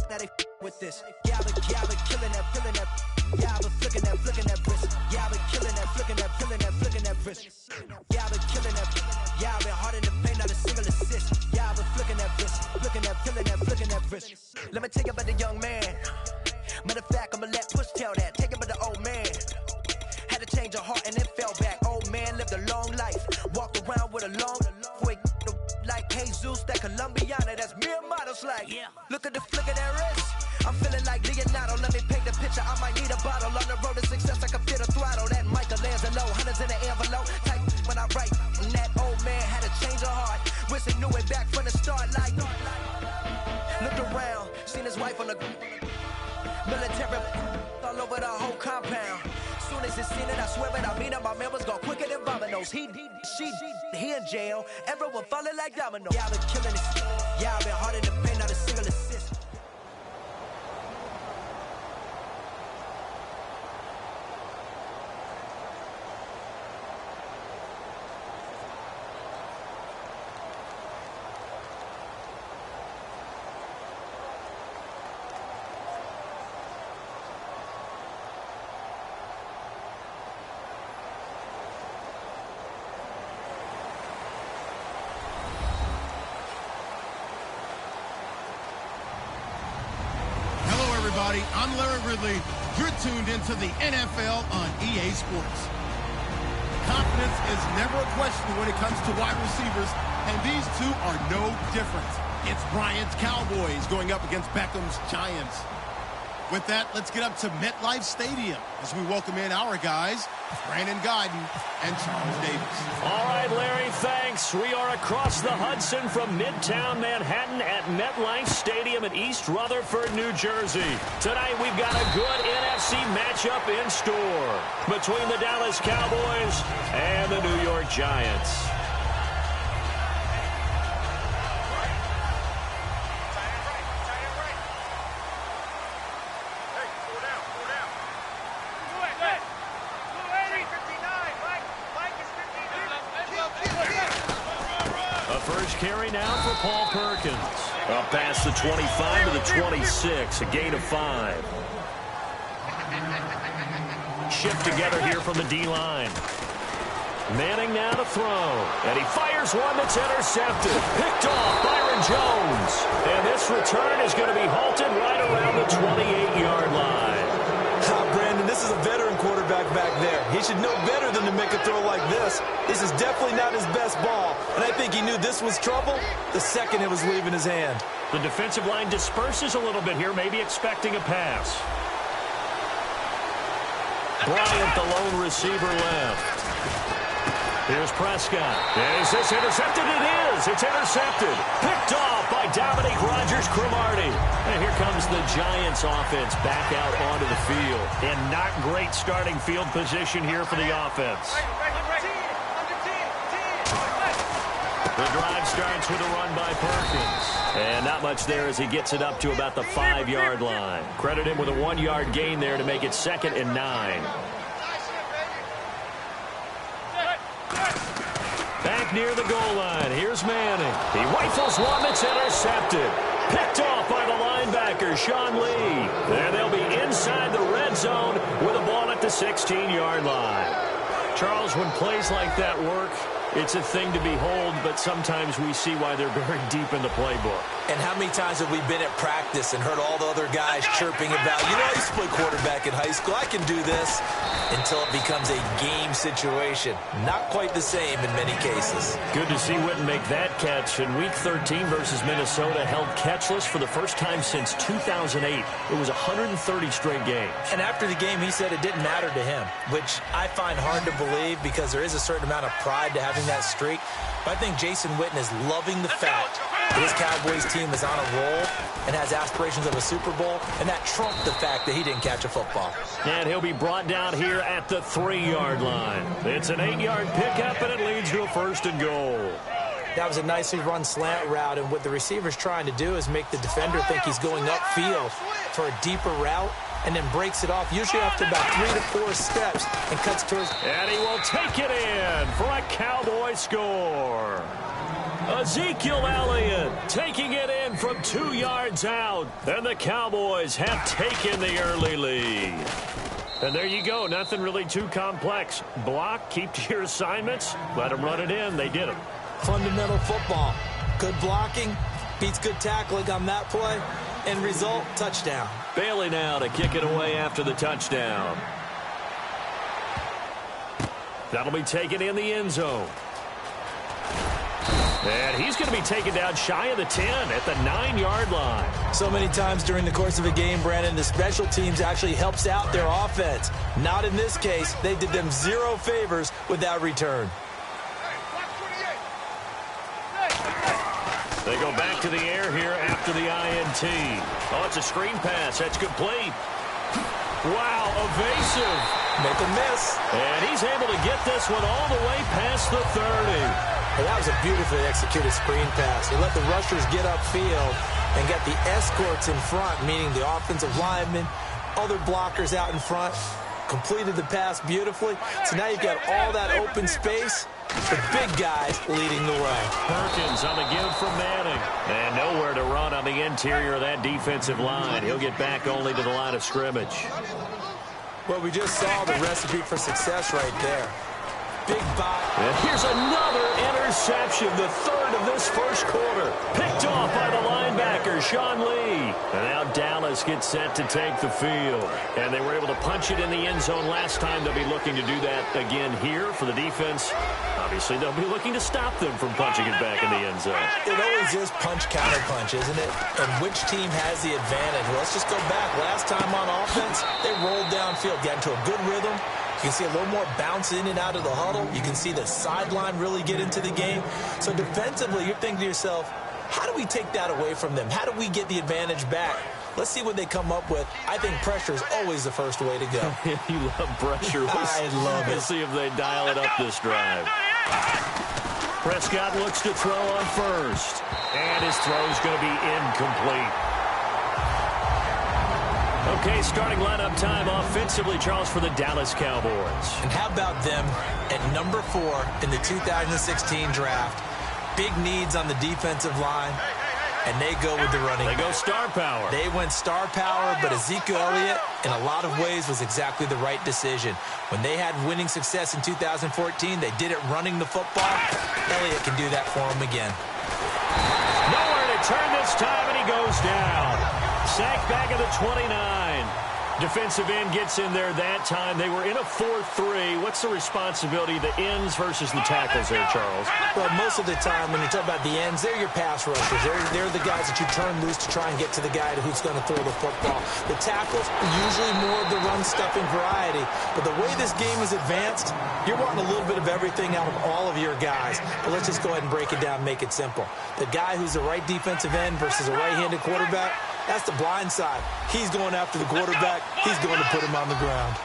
now they with this. Yeah, I've been killing that, feeling that. Yeah, I've been flicking that wrist. Yeah, I've been killing that, flicking that wrist. Yeah, I've been killing that. Yeah, I've been hard in the paint, not a single assist. Yeah, I've been flicking that wrist, flicking that wrist. Let me tell you about the young man. Matter of fact, I'ma let Push tell that. Take it about the old man. Had to change her heart and then fell back. Old man lived a long life. Walked around with a long quick like Jesus, that Colombiana. That's mere models like. Yeah. Look at the flick of that wrist. I'm feeling like Leonardo. Let me paint the picture. I might need a bottle. On the road to success, I can feel the throttle. That Michelangelo, hundreds in the envelope. Type when I write. And that old man had to change her heart. Wish he knew it back from the start. Like, looked around, seen his wife on the military all over the whole compound. Soon as he seen it, I swear it, I mean it, my man was gone quicker than Vominos. He in jail, everyone falling like dominoes. Yeah, I've been killing it. Yeah, I've been hard in the paint, not a single assist. I'm Larry Ridley. You're tuned into the NFL on EA Sports. Confidence is never a question when it comes to wide receivers, and these two are no different. It's Bryant's Cowboys going up against Beckham's Giants. With that, let's get up to MetLife Stadium as we welcome in our guys, Brandon Guyton and Charles Davis. All right, Larry, thanks. We are across the Hudson from Midtown Manhattan at MetLife Stadium in East Rutherford, New Jersey. Tonight, we've got a good NFC matchup in store between the Dallas Cowboys and the New York Giants. Carry now for Paul Perkins. Up past the 25 to the 26, a gain of 5. Shift together here from the D-line. Manning now to throw. And he fires one that's intercepted. Picked off Byron Jones. And this return is going to be halted right around the 28-yard line. Brandon, this is a veteran quarterback back there. He should know better than to make a throw like this. This is definitely not his best ball, and I think he knew this was trouble the second it was leaving his hand. The defensive line disperses a little bit here, maybe expecting a pass. Bryant, the lone receiver, left. Here's Prescott. Is this intercepted? It is. It's intercepted. Picked off by Dominique Rodgers-Cromartie. And here comes the Giants offense back out onto the field. And not great starting field position here for the offense. The drive starts with a run by Perkins. And not much there as he gets it up to about the 5-yard line. Credit him with a 1-yard gain there to make it 2nd and 9. Back near the goal line. Here's Manning. He rifles one that's intercepted. Picked off by the linebacker, Sean Lee. And they'll be inside the red zone with a ball at the 16-yard line. Charles, when plays like that work, it's a thing to behold, but sometimes we see why they're very deep in the playbook. And how many times have we been at practice and heard all the other guys chirping about, you know, I used to play quarterback in high school, I can do this, until it becomes a game situation. Not quite the same in many cases. Good to see Witten make that catch. In Week 13 versus Minnesota, held catchless for the first time since 2008. It was 130 straight games. And after the game, he said it didn't matter to him, which I find hard to believe because there is a certain amount of pride to having that streak. But I think Jason Witten is loving the fact that his Cowboys team is on a roll and has aspirations of a Super Bowl, and that trumped the fact that he didn't catch a football. And he'll be brought down here at the 3-yard line. It's an 8-yard pickup, and it leads to a 1st and goal. That was a nicely run slant route, and what the receiver's trying to do is make the defender think he's going upfield for a deeper route, and then breaks it off, usually after about 3 to 4 steps, and cuts towards. And he will take it in for a Cowboy score. Ezekiel Elliott taking it in from 2 yards out. And the Cowboys have taken the early lead. And there you go. Nothing really too complex. Block, keep to your assignments, let them run it in. They did it. Fundamental football. Good blocking, beats good tackling on that play. End result, touchdown. Bailey now to kick it away after the touchdown. That'll be taken in the end zone. And he's going to be taken down shy of the 10 at the 9-yard line. So many times during the course of a game, Brandon, the special teams actually helps out their offense. Not in this case. They did them 0 favors with that return. They go back to the air here after the INT. Oh, it's a screen pass. That's complete. Wow, evasive. Make a miss. And he's able to get this one all the way past the 30. Well, that was a beautifully executed screen pass. He let the rushers get upfield and get the escorts in front, meaning the offensive linemen, other blockers out in front, completed the pass beautifully. So now you've got all that open space, the big guys leading the way. Perkins on the give from Manning. And nowhere to run on the interior of that defensive line. He'll get back only to the line of scrimmage. Well, we just saw the recipe for success right there. Big body. And here's another interception, the third of this first quarter. Picked off by the linebacker, Sean Lee. And now Dallas gets set to take the field. And they were able to punch it in the end zone last time. They'll be looking to do that again here for the defense. Obviously, they'll be looking to stop them from punching it back in the end zone. It always is punch-counter-punch, isn't it? And which team has the advantage? Well, let's just go back. Last time on offense, they rolled downfield, got into a good rhythm. You can see a little more bounce in and out of the huddle. You can see the sideline really get into the game. So defensively, you're thinking to yourself, how do we take that away from them? How do we get the advantage back? Let's see what they come up with. I think pressure is always the first way to go. You love pressure. I love it. Let's see if they dial it up this drive. Prescott looks to throw on first. And his throw is going to be incomplete. Okay, starting lineup time offensively, Charles, for the Dallas Cowboys. And how about them at number 4 in the 2016 draft? Big needs on the defensive line, and they go with the running. They go star power. They went star power, but Ezekiel Elliott, in a lot of ways, was exactly the right decision. When they had winning success in 2014, they did it running the football. Elliott can do that for them again. Nowhere to turn this time, and he goes down. Sacked back at the 29. Defensive end gets in there that time. They were in a 4-3. What's the responsibility of the ends versus the tackles there, Charles? Well, most of the time when you talk about the ends, they're your pass rushers. They're the guys that you turn loose to try and get to the guy who's going to throw the football. The tackles are usually more of the run-stuffing variety. But the way this game is advanced, you're wanting a little bit of everything out of all of your guys. But let's just go ahead and break it down and make it simple. The guy who's the right defensive end versus a right-handed quarterback, that's the blind side. He's going after the quarterback. He's going to put him on the ground.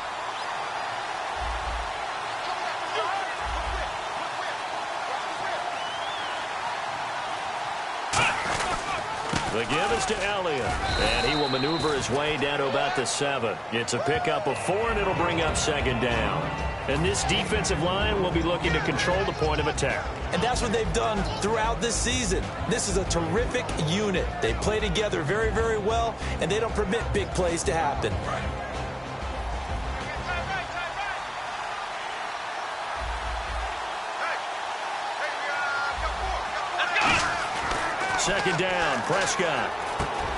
The give is to Elliott. And he will maneuver his way down to about the 7. It's a pickup of 4, and it'll bring up second down. And this defensive line will be looking to control the point of attack. And that's what they've done throughout this season. This is a terrific unit. They play together very, very well, and they don't permit big plays to happen. Second down, Prescott.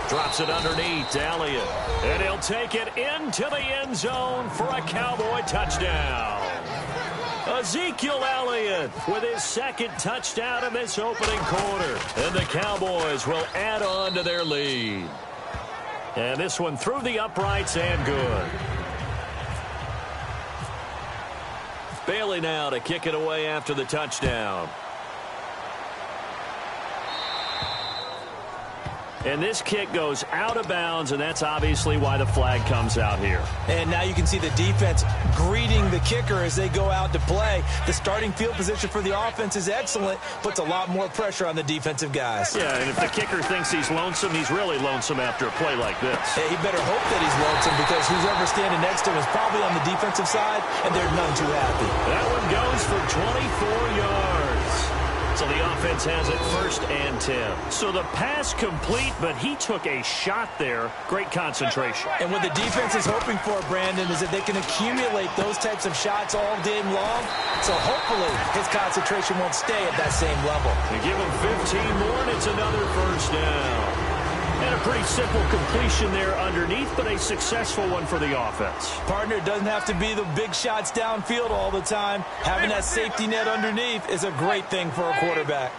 Drops it underneath to Elliott. And he'll take it into the end zone for a Cowboy touchdown. Ezekiel Elliott with his second touchdown in this opening quarter. And the Cowboys will add on to their lead. And this one through the uprights and good. Bailey now to kick it away after the touchdown. And this kick goes out of bounds, and that's obviously why the flag comes out here. And now you can see the defense greeting the kicker as they go out to play. The starting field position for the offense is excellent, puts a lot more pressure on the defensive guys. Yeah, and if the kicker thinks he's lonesome, he's really lonesome after a play like this. Hey, he better hope that he's lonesome because who's ever standing next to him is probably on the defensive side, and they're none too happy. That one goes for 24 yards. So the offense has it 1st and 10. So the pass complete, but he took a shot there. Great concentration. And what the defense is hoping for, Brandon, is that they can accumulate those types of shots all game long. So hopefully his concentration won't stay at that same level. You give him 15 more, and it's another 1st down. And a pretty simple completion there underneath, but a successful one for the offense. Partner, it doesn't have to be the big shots downfield all the time. Having that safety net underneath is a great thing for a quarterback.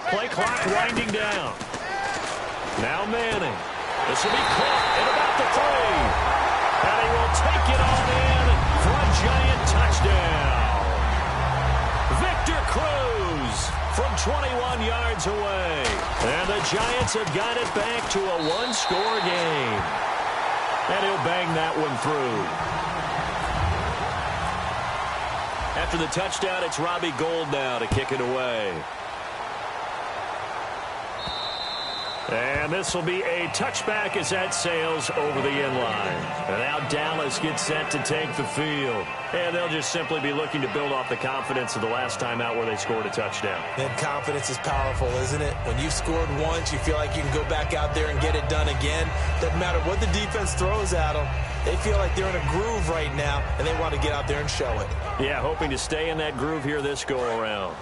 Play clock winding down. Now Manning. This will be caught at about the 3. And he will take it on in for a giant touchdown. Victor Cruz from 21 yards away. And the Giants have got it back to a 1-score game. And he'll bang that one through. After the touchdown, it's Robbie Gould now to kick it away. And this will be a touchback as that sails over the end line. And now Dallas gets set to take the field. And they'll just simply be looking to build off the confidence of the last time out where they scored a touchdown. And confidence is powerful, isn't it? When you've scored once, you feel like you can go back out there and get it done again. Doesn't matter what the defense throws at them. They feel like they're in a groove right now, and they want to get out there and show it. Yeah, hoping to stay in that groove here this go-around.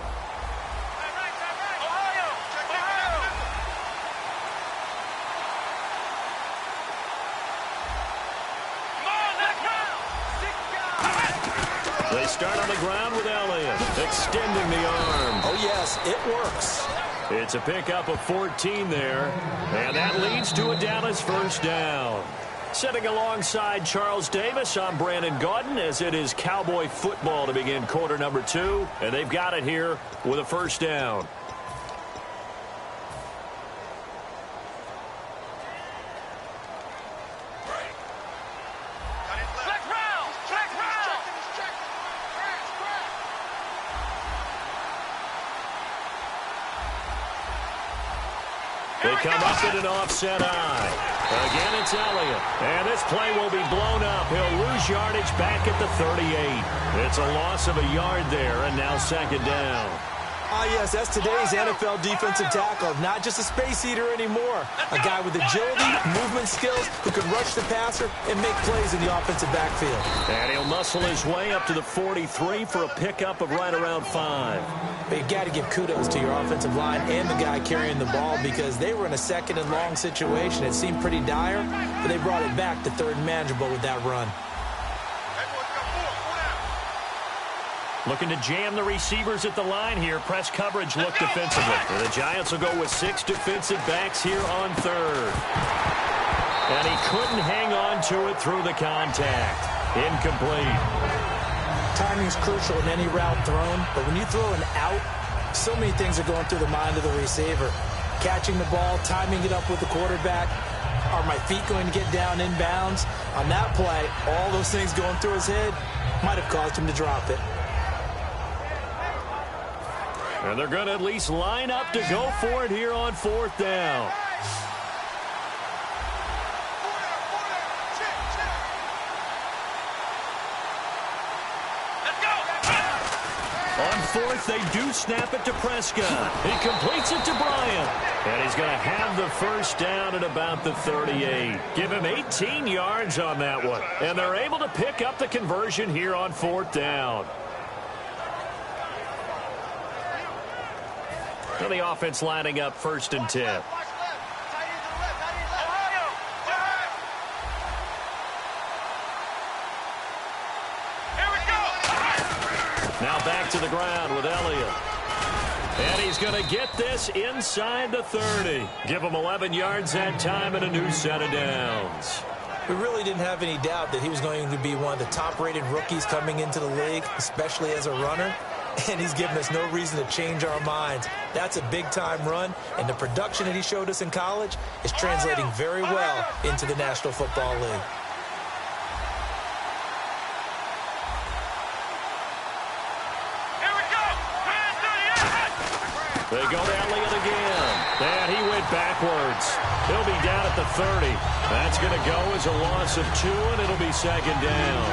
They start on the ground with Elliott, extending the arm. Oh, yes, it works. It's a pickup of 14 there, and that leads to a Dallas 1st down. Sitting alongside Charles Davis, I'm Brandon Gaudin, as it is Cowboy football to begin quarter number 2, and they've got it here with a 1st down. They come up in an offset eye. Again, it's Elliott. And this play will be blown up. He'll lose yardage back at the 38. It's a loss of a yard there, and now 2nd down. Ah, yes, that's today's NFL defensive tackle. Not just a space eater anymore. A guy with agility, movement skills, who can rush the passer and make plays in the offensive backfield. And he'll muscle his way up to the 43 for a pickup of right around 5. But you got to give kudos to your offensive line and the guy carrying the ball because they were in a 2nd and long situation. It seemed pretty dire, but they brought it back to 3rd and manageable with that run. Looking to jam the receivers at the line here. Press coverage look defensively. And the Giants will go with 6 defensive backs here on 3rd. And he couldn't hang on to it through the contact. Incomplete. Timing's crucial in any route thrown, but when you throw an out, so many things are going through the mind of the receiver. Catching the ball, timing it up with the quarterback. Are my feet going to get down in bounds? On that play, all those things going through his head might have caused him to drop it. And they're going to at least line up to go for it here on 4th down. On 4th, they do snap it to Prescott. He completes it to Bryant. And he's going to have the 1st down at about the 38. Give him 18 yards on that one. And they're able to pick up the conversion here on 4th down. So the offense lining up 1st and 10. Now back to the ground with Elliott. And he's going to get this inside the 30. Give him 11 yards that time and a new set of downs. We really didn't have any doubt that he was going to be one of the top-rated rookies coming into the league, especially as a runner. and he's given us no reason to change our minds. That's a big-time run, and the production that he showed us in college is translating very well into the National Football League. They go to Elliott again. And he went backwards. He'll be down at the 30. That's going to go as a loss of 2, and it'll be second down.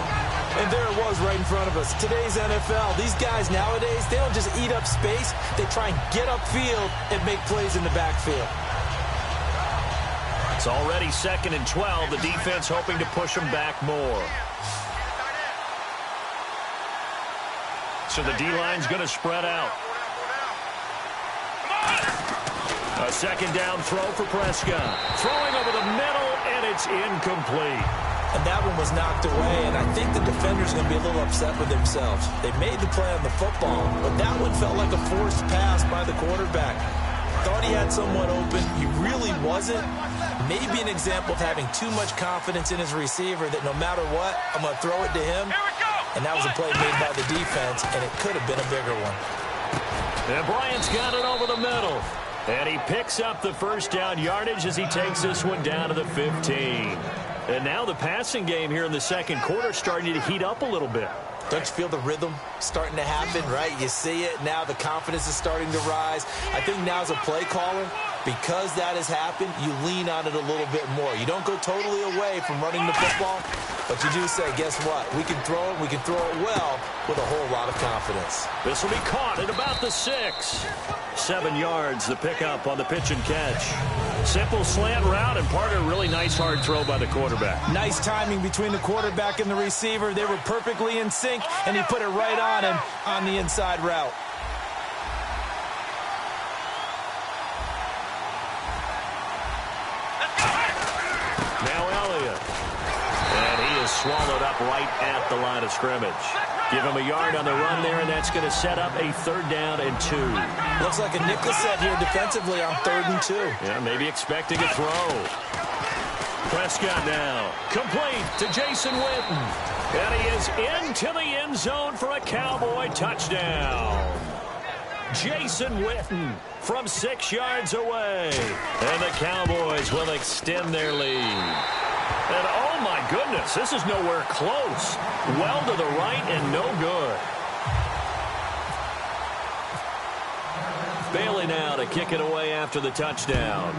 And there it was right in front of us. Today's NFL, these guys nowadays, they don't just eat up space. They try and get upfield and make plays in the backfield. It's already 2nd and 12. The defense hoping to push them back more. So the D-line's going to spread out. A second down throw for Prescott. Throwing over the middle, and it's incomplete. And that one was knocked away, and I think the defender's going to be a little upset with themselves. They made the play on the football, but that one felt like a forced pass by the quarterback. Thought he had someone open. He really wasn't. Maybe an example of having too much confidence in his receiver that no matter what, I'm going to throw it to him. And that was a play made by the defense, and it could have been a bigger one. And Bryant's got it over the middle. And he picks up the first down yardage as he takes this one down to the 15. And now the passing game here in the second quarter starting to heat up a little bit. Don't you feel the rhythm starting to happen, right? You see it now. The confidence is starting to rise. I think now as a play caller, because that has happened, you lean on it a little bit more. You don't go totally away from running the football, but you do say, guess what? We can throw it. We can throw it well with a whole lot of confidence. This will be caught at about the 6. 7 yards, the pickup on the pitch and catch. Simple slant route, and part of a really nice hard throw by the quarterback. Nice timing between the quarterback and the receiver. They were perfectly in sync, and he put it right on him on the inside route. Now Elliott. And he is swallowed up right at the line of scrimmage. Give him a yard on the run there, and that's going to set up a 3rd down and 2. Looks like a nickel set here defensively on 3rd and 2. Yeah, maybe expecting a throw. Prescott now. Complete to Jason Witten. And he is into the end zone for a Cowboy touchdown. Jason Witten from 6 yards away. And the Cowboys will extend their lead. And oh my goodness, this is nowhere close. Well to the right and no good. Bailey now to kick it away after the touchdown.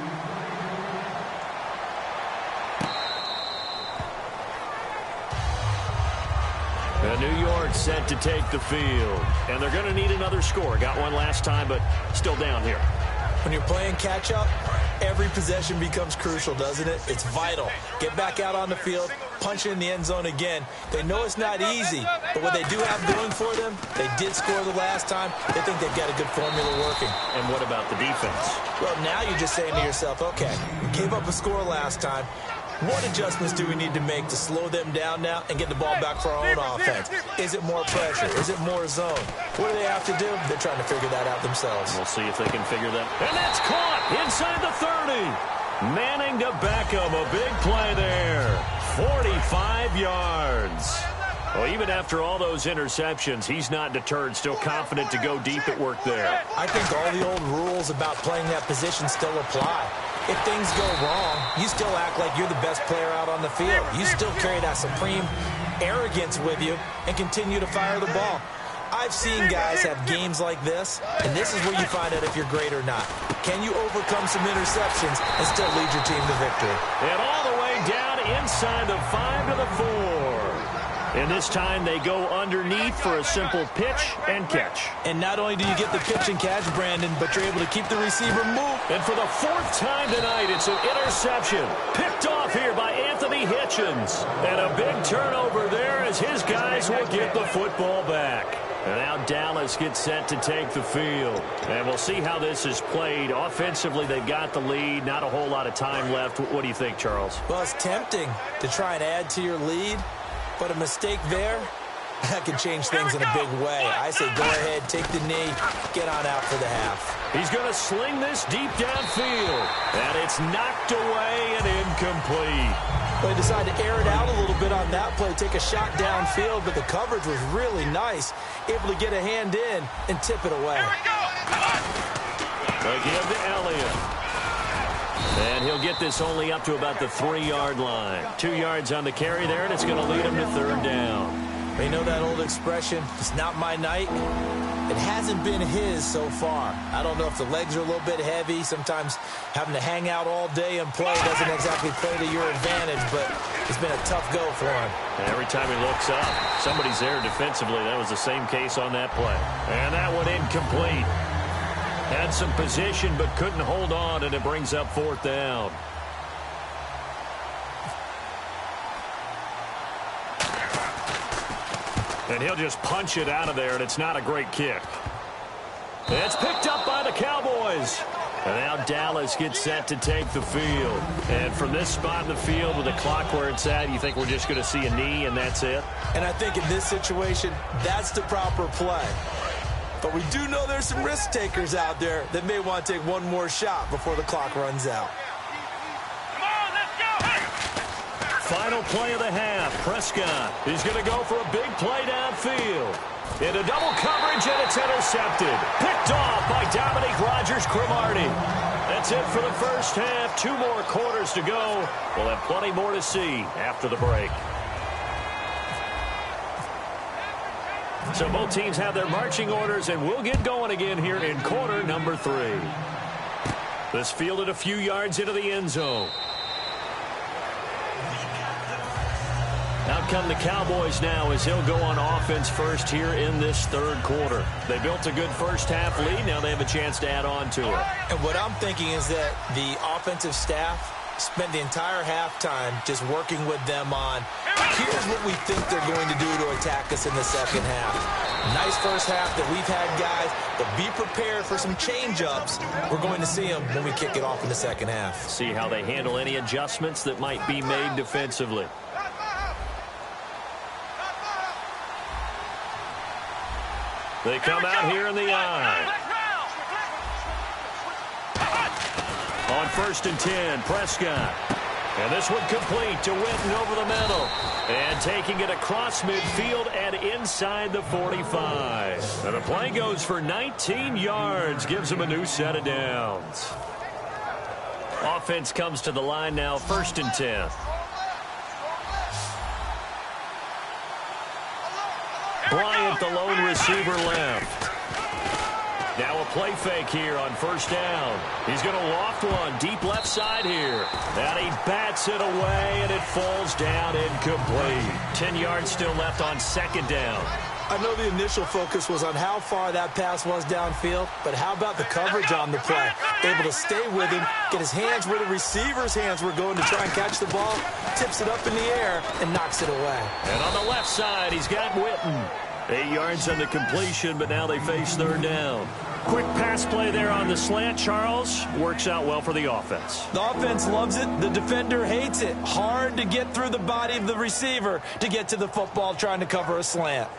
And New York set to take the field. And they're going to need another score. Got one last time, but still down here. When you're playing catch-up, every possession becomes crucial, doesn't it? It's vital. Get back out on the field, punch it in the end zone again. They know it's not easy, but what they do have going for them, they did score the last time. They think they've got a good formula working. And what about the defense? Well, now you're just saying to yourself, okay, we gave up a score last time. What adjustments do we need to make to slow them down now and get the ball back for our own offense? Is it more pressure? Is it more zone? What do they have to do? They're trying to figure that out themselves. We'll see if they can figure that. And that's caught inside the 30. Manning to Beckham. A big play there. 45 yards. Well, even after all those interceptions, he's not deterred, still confident to go deep at work there. I think all the old rules about playing that position still apply. If things go wrong, you still act like you're the best player out on the field. You still carry that supreme arrogance with you and continue to fire the ball. I've seen guys have games like this, and this is where you find out if you're great or not. Can you overcome some interceptions and still lead your team to victory? And all the way down inside the 5 to the 4. And this time they go underneath for a simple pitch and catch. And not only do you get the pitch and catch, Brandon, but you're able to keep the receiver moving. And for the 4th time tonight, it's an interception. Picked off here by Anthony Hitchens. And a big turnover there as his guys will get the football back. And now Dallas gets set to take the field. And we'll see how this is played. Offensively, they've got the lead. Not a whole lot of time left. What do you think, Charles? Well, it's tempting to try and add to your lead. But a mistake there, that can change things in a big way. I say go ahead, take the knee, get on out for the half. He's going to sling this deep downfield. And it's knocked away and incomplete. Well, he decided to air it out a little bit on that play, take a shot downfield, but the coverage was really nice. Able to get a hand in and tip it away. They give to Elliott. And he'll get this only up to about the 3-yard line. 2 yards on the carry there, and it's going to lead him to third down. You know that old expression, it's not my night? It hasn't been his so far. I don't know if the legs are a little bit heavy. Sometimes having to hang out all day and play doesn't exactly play to your advantage, but it's been a tough go for him. And every time he looks up, somebody's there defensively. That was the same case on that play. And that one incomplete. Had some position but couldn't hold on, and it brings up fourth down. And he'll just punch it out of there, and it's not a great kick. It's picked up by the Cowboys. And now Dallas gets set to take the field. And from this spot in the field with the clock where it's at, you think we're just going to see a knee and that's it? And I think in this situation, that's the proper play. But we do know there's some risk takers out there that may want to take one more shot before the clock runs out. Final play of the half. Prescott is going to go for a big play downfield. Into double coverage, and it's intercepted. Picked off by Dominique Rodgers-Cromartie. That's it for the first half. 2 more quarters to go. We'll have plenty more to see after the break. So both teams have their marching orders, and we'll get going again here in quarter number 3. This fielded a few yards into the end zone. Out come the Cowboys now as he'll go on offense first here in this third quarter. They built a good first half lead. Now they have a chance to add on to it. And what I'm thinking is that the offensive staff spent the entire halftime just working with them on, here's what we think they're going to do to attack us in the second half. Nice first half that we've had, guys, but be prepared for some change-ups. We're going to see them when we kick it off in the second half. See how they handle any adjustments that might be made defensively. They come out here in the eye. On 1st and 10, Prescott. And this one complete to Witten over the middle. And taking it across midfield and inside the 45. And the play goes for 19 yards. Gives him a new set of downs. Offense comes to the line now, 1st and 10. Bryant, the lone receiver, left. Now a play fake here on 1st down. He's going to loft one deep left side here. And he bats it away, and it falls down incomplete. 10 yards still left on 2nd down. I know the initial focus was on how far that pass was downfield, but how about the coverage on the play? Able to stay with him, get his hands where the receiver's hands were going to try and catch the ball, tips it up in the air, and knocks it away. And on the left side, he's got Witten. 8 yards on the completion, but now they face 3rd down. Quick pass play there on the slant, Charles. Works out well for the offense. The offense loves it. The defender hates it. Hard to get through the body of the receiver to get to the football trying to cover a slant.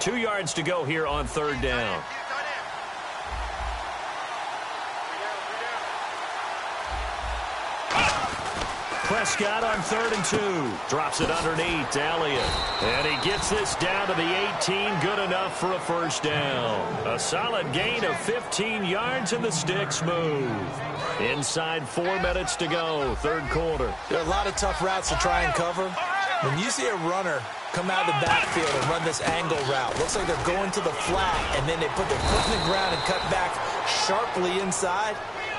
2 yards to go here on 3rd down. Prescott on 3rd and 2. Drops it underneath to Elliott. And he gets this down to the 18. Good enough for a 1st down. A solid gain of 15 yards, and the sticks move. Inside 4 minutes to go, 3rd quarter. There are a lot of tough routes to try and cover. When you see a runner come out of the backfield and run this angle route, looks like they're going to the flat, and then they put their foot in the ground and cut back sharply inside.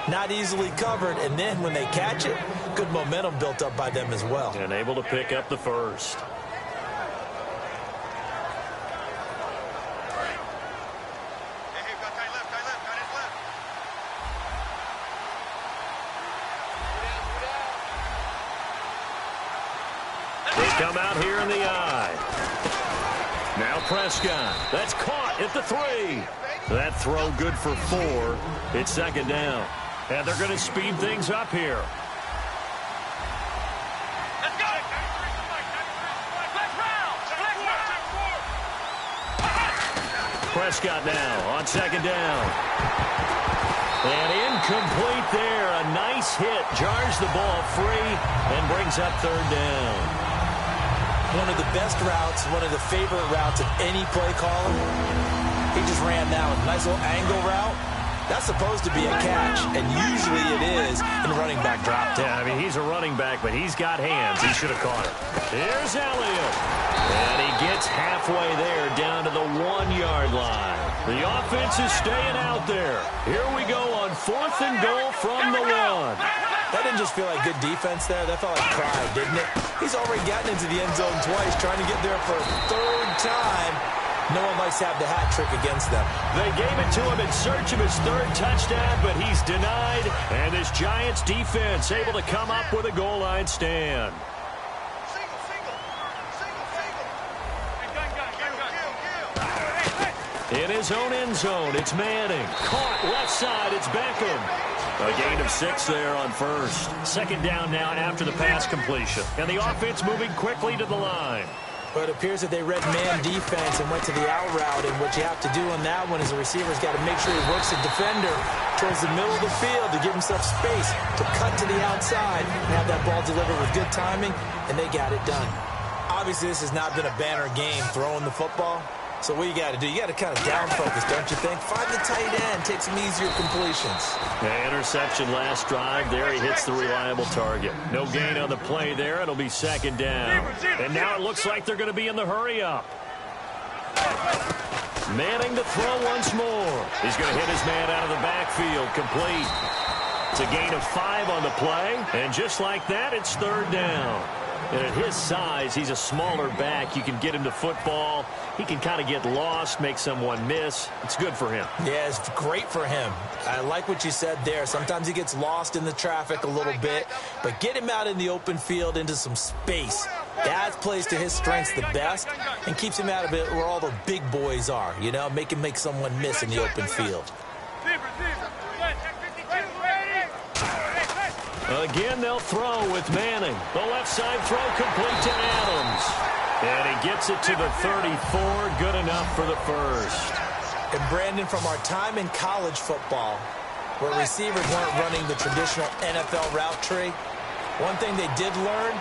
Not easily covered, and then when they catch it, good momentum built up by them as well. And able to pick up the 1st. They come out here in the eye. Now Prescott. That's caught at the 3. That throw good for 4. It's 2nd down. And they're going to speed things up here. Prescott now on 2nd down. And Incomplete there. A nice hit. Jars the ball free and brings up third down. One of the best routes, one of the favorite routes of any play caller. He just ran that one. Nice little angle route. That's supposed to be a catch, and usually it is in running back drop. Yeah, I mean, he's a running back, but he's got hands. He should have caught it. Here's Elliott. And he gets halfway there down to the 1-yard line. The offense is staying out there. Here we go on 4th and goal from the 1. That didn't just feel like good defense there. That felt like pride, didn't it? He's already gotten into the end zone twice, trying to get there for a 3rd time. No one likes to have the hat trick against them. They gave it to him in search of his 3rd touchdown, but he's denied. And this Giants defense able to come up with a goal line stand. In his own end zone, it's Manning. Caught left side, it's Beckham. A gain of 6 there on 1st. 2nd down now after the pass completion. And the offense moving quickly to the line. But it appears that they read man defense and went to the out route. And what you have to do on that one is the receiver's got to make sure he works the defender towards the middle of the field to give himself space to cut to the outside and have that ball delivered with good timing, and they got it done. Obviously, this has not been a banner game throwing the football. So what you got to do, you got to kind of down focus, don't you think? Find the tight end, take some easier completions. Yeah, interception last drive. There he hits the reliable target. No gain on the play there. It'll be 2nd down. And now it looks like they're going to be in the hurry-up. Manning to throw once more. He's going to hit his man out of the backfield. Complete. It's a gain of 5 on the play. And just like that, it's 3rd down. And at his size, he's a smaller back. You can get him to football. He can kind of get lost, make someone miss. It's good for him. Yeah, it's great for him. I like what you said there. Sometimes he gets lost in the traffic a little bit, but get him out in the open field into some space. That plays to his strengths the best and keeps him out of it where all the big boys are, you know, make him make someone miss in the open field. Again, they'll throw with Manning. The left side throw complete to Adams. And he gets it to the 34. Good enough for the 1st. And Brandon, from our time in college football, where receivers weren't running the traditional NFL route tree, one thing they did learn,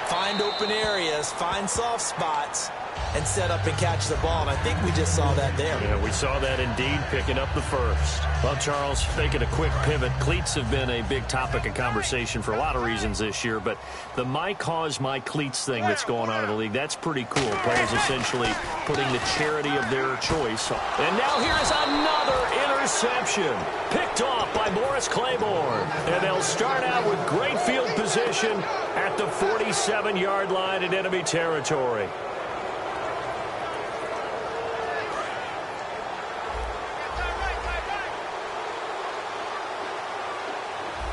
find open areas, find soft spots, and set up and catch the ball. And I think we just saw that there. Yeah, we saw that indeed, picking up the 1st. Well, Charles, making a quick pivot. Cleats have been a big topic of conversation for a lot of reasons this year, but the my cause, my cleats thing that's going on in the league, that's pretty cool. Players essentially putting the charity of their choice. And now here's another interception. Picked off by Morris Claiborne. And they'll start out with great field position at the 47-yard line in enemy territory.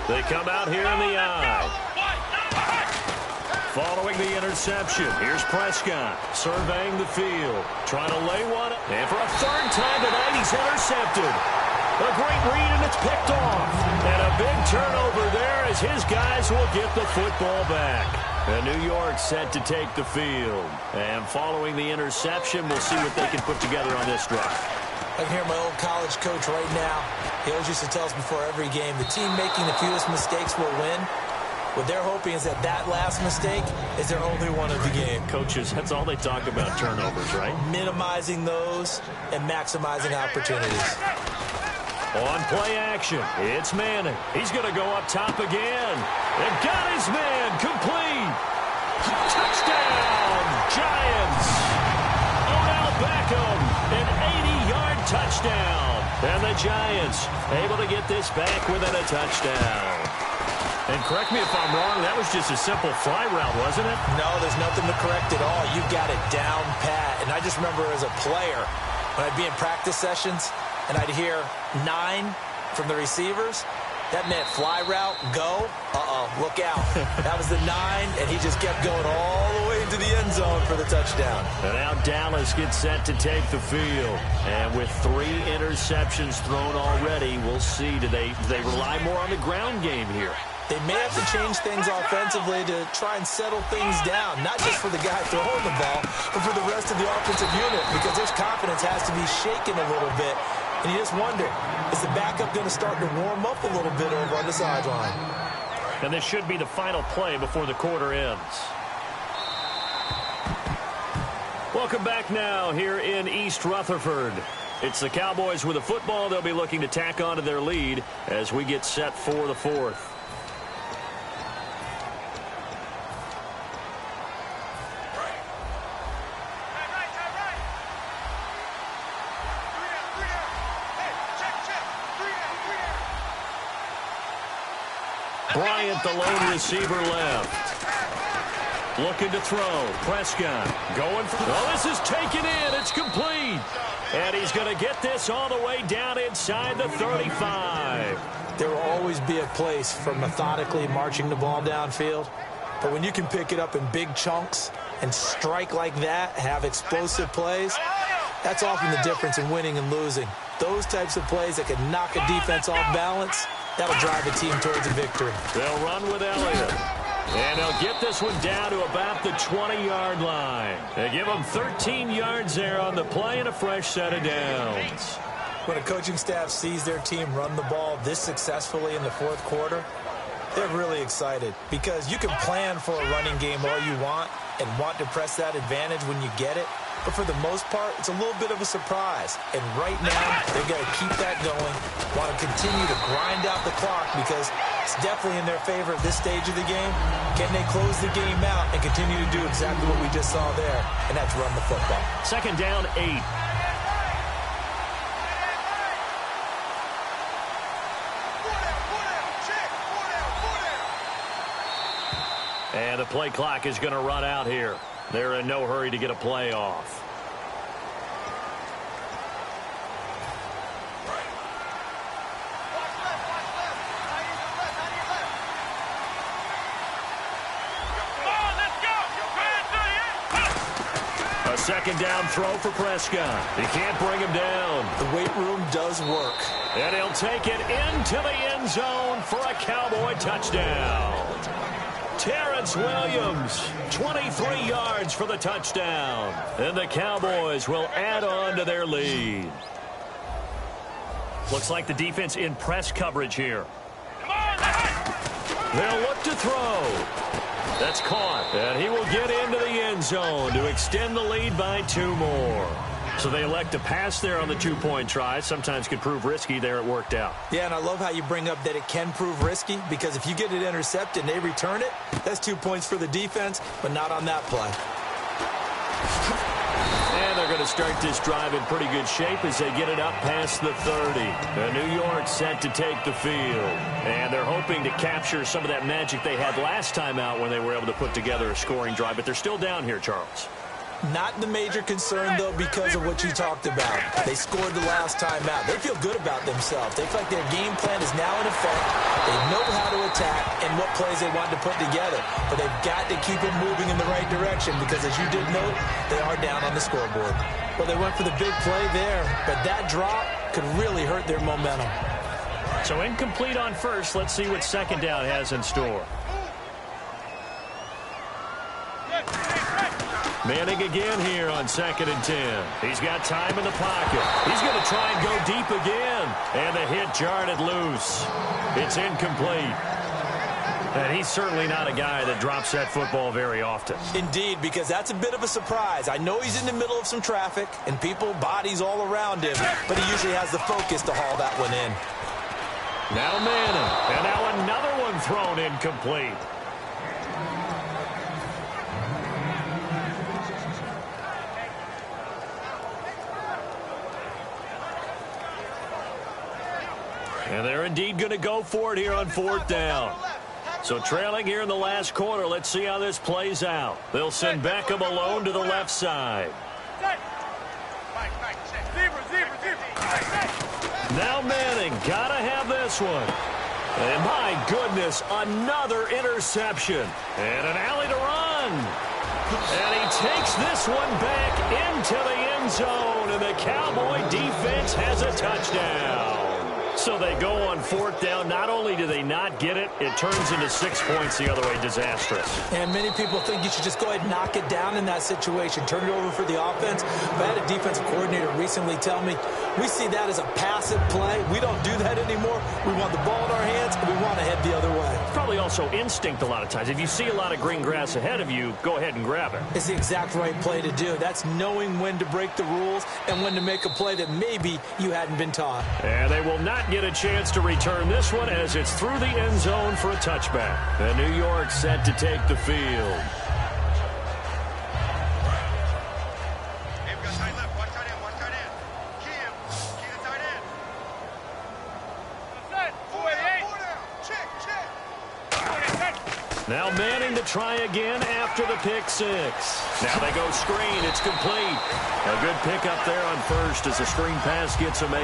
They come out here in the eye. Following the interception, here's Prescott surveying the field, trying to lay one. And for a 3rd time tonight, he's intercepted. A great read, and it's picked off. And a big turnover there as his guys will get the football back. And New York set to take the field. And following the interception, we'll see what they can put together on this drive. I can hear my old college coach right now. He always used to tell us before every game, the team making the fewest mistakes will win. What they're hoping is that last mistake is their only one of the game. Coaches, that's all they talk about, turnovers, right? Minimizing those and maximizing opportunities. On play action, it's Manning. He's going to go up top again. And got his man complete. Touchdown, Giants. Odell Beckham, an 80-yard touchdown. And the Giants able to get this back within a touchdown. And correct me if I'm wrong, that was just a simple fly route, wasn't it? No, there's nothing to correct at all. You got it down pat. And I just remember as a player, when I'd be in practice sessions and I'd hear 9 from the receivers, that meant fly route, go, look out. That was the 9, and he just kept going all the way into the end zone for the touchdown. And now Dallas gets set to take the field. And with 3 interceptions thrown already, we'll see, do they rely more on the ground game here? They may have to change things offensively to try and settle things down, not just for the guy throwing the ball, but for the rest of the offensive unit, because their confidence has to be shaken a little bit. And you just wonder, Is the backup going to start to warm up a little bit over on the sideline? And this should be the final play before the quarter ends. Welcome back now here in East Rutherford. It's the Cowboys with the football. They'll be looking to tack on to their lead as we get set for the fourth. Bryant, the lone receiver, left. Looking to throw. Prescott going for... Oh, this is taken in. It's complete. And he's going to get this all the way down inside the 35. There will always be a place for methodically marching the ball downfield. But when you can pick it up in big chunks and strike like that, have explosive plays, that's often the difference in winning and losing. Those types of plays that can knock a defense off balance, that'll drive a team towards a victory. They'll run with Elliott. And they'll get this one down to about the 20-yard line. They give them 13 yards there on the play and a fresh set of downs. When a coaching staff sees their team run the ball this successfully in the fourth quarter, they're really excited because you can plan for a running game all you want and want to press that advantage when you get it. But for the most part, it's a little bit of a surprise. And right now, they've got to keep that going, want to continue to grind out the clock because it's definitely in their favor at this stage of the game. Can they close the game out and continue to do exactly what we just saw there? And that's run the football. Second down, 8. And the play clock is going to run out here. They're in no hurry to get a play off. A second down throw for Prescott. He can't bring him down. The weight room does work. And he'll take it into the end zone for a Cowboy touchdown. Terrence Williams, 23 yards for the touchdown. And the Cowboys will add on to their lead. Looks like the defense in press coverage here. They'll look to throw. That's caught. And he will get into the end zone to extend the lead by 2 more. So they elect to pass there on the 2-point try. Sometimes could prove risky. There it worked out. Yeah, and I love how you bring up that it can prove risky because if you get it intercepted and they return it, that's 2 points for the defense, but not on that play. And they're going to start this drive in pretty good shape as they get it up past the 30. And New York set to take the field. And they're hoping to capture some of that magic they had last time out when they were able to put together a scoring drive. But they're still down here, Charles. Not the major concern, though, because of what you talked about. They scored the last time out. They feel good about themselves. They feel like their game plan is now in effect. They know how to attack and what plays they want to put together. But they've got to keep it moving in the right direction because, as you did note, they are down on the scoreboard. Well, they went for the big play there, but that drop could really hurt their momentum. So incomplete on first. Let's see what second down has in store. Manning again here on 2nd and 10. He's got time in the pocket. He's going to try and go deep again. And the hit jarred it loose. It's incomplete. And he's certainly not a guy that drops that football very often. Indeed, because that's a bit of a surprise. I know he's in the middle of some traffic and people, bodies all around him, but he usually has the focus to haul that one in. Now Manning. And now another one thrown incomplete. And they're indeed going to go for it here on 4th down. So trailing here in the last quarter, let's see how this plays out. They'll send Beckham alone to the left side. Now Manning, gotta have this one. And my goodness, another interception. And an alley to run. And he takes this one back into the end zone. And the Cowboy defense has a touchdown. So they go on 4th down. Not only do they not get it, it turns into 6 points the other way. Disastrous. And many people think you should just go ahead and knock it down in that situation. Turn it over for the offense. But I had a defensive coordinator recently tell me, we see that as a passive play. We don't do that anymore. We want the ball in our hands, and we want to head the other way. It's probably also instinct a lot of times. If you see a lot of green grass ahead of you, go ahead and grab it. It's the exact right play to do. That's knowing when to break the rules and when to make a play that maybe you hadn't been taught. And they will not get a chance to return this one as it's through the end zone for a touchback. And New York set to take the field. Now Manning to try again after the pick six. Now they go screen. It's complete. A good pickup there on first as the screen pass gets him 8.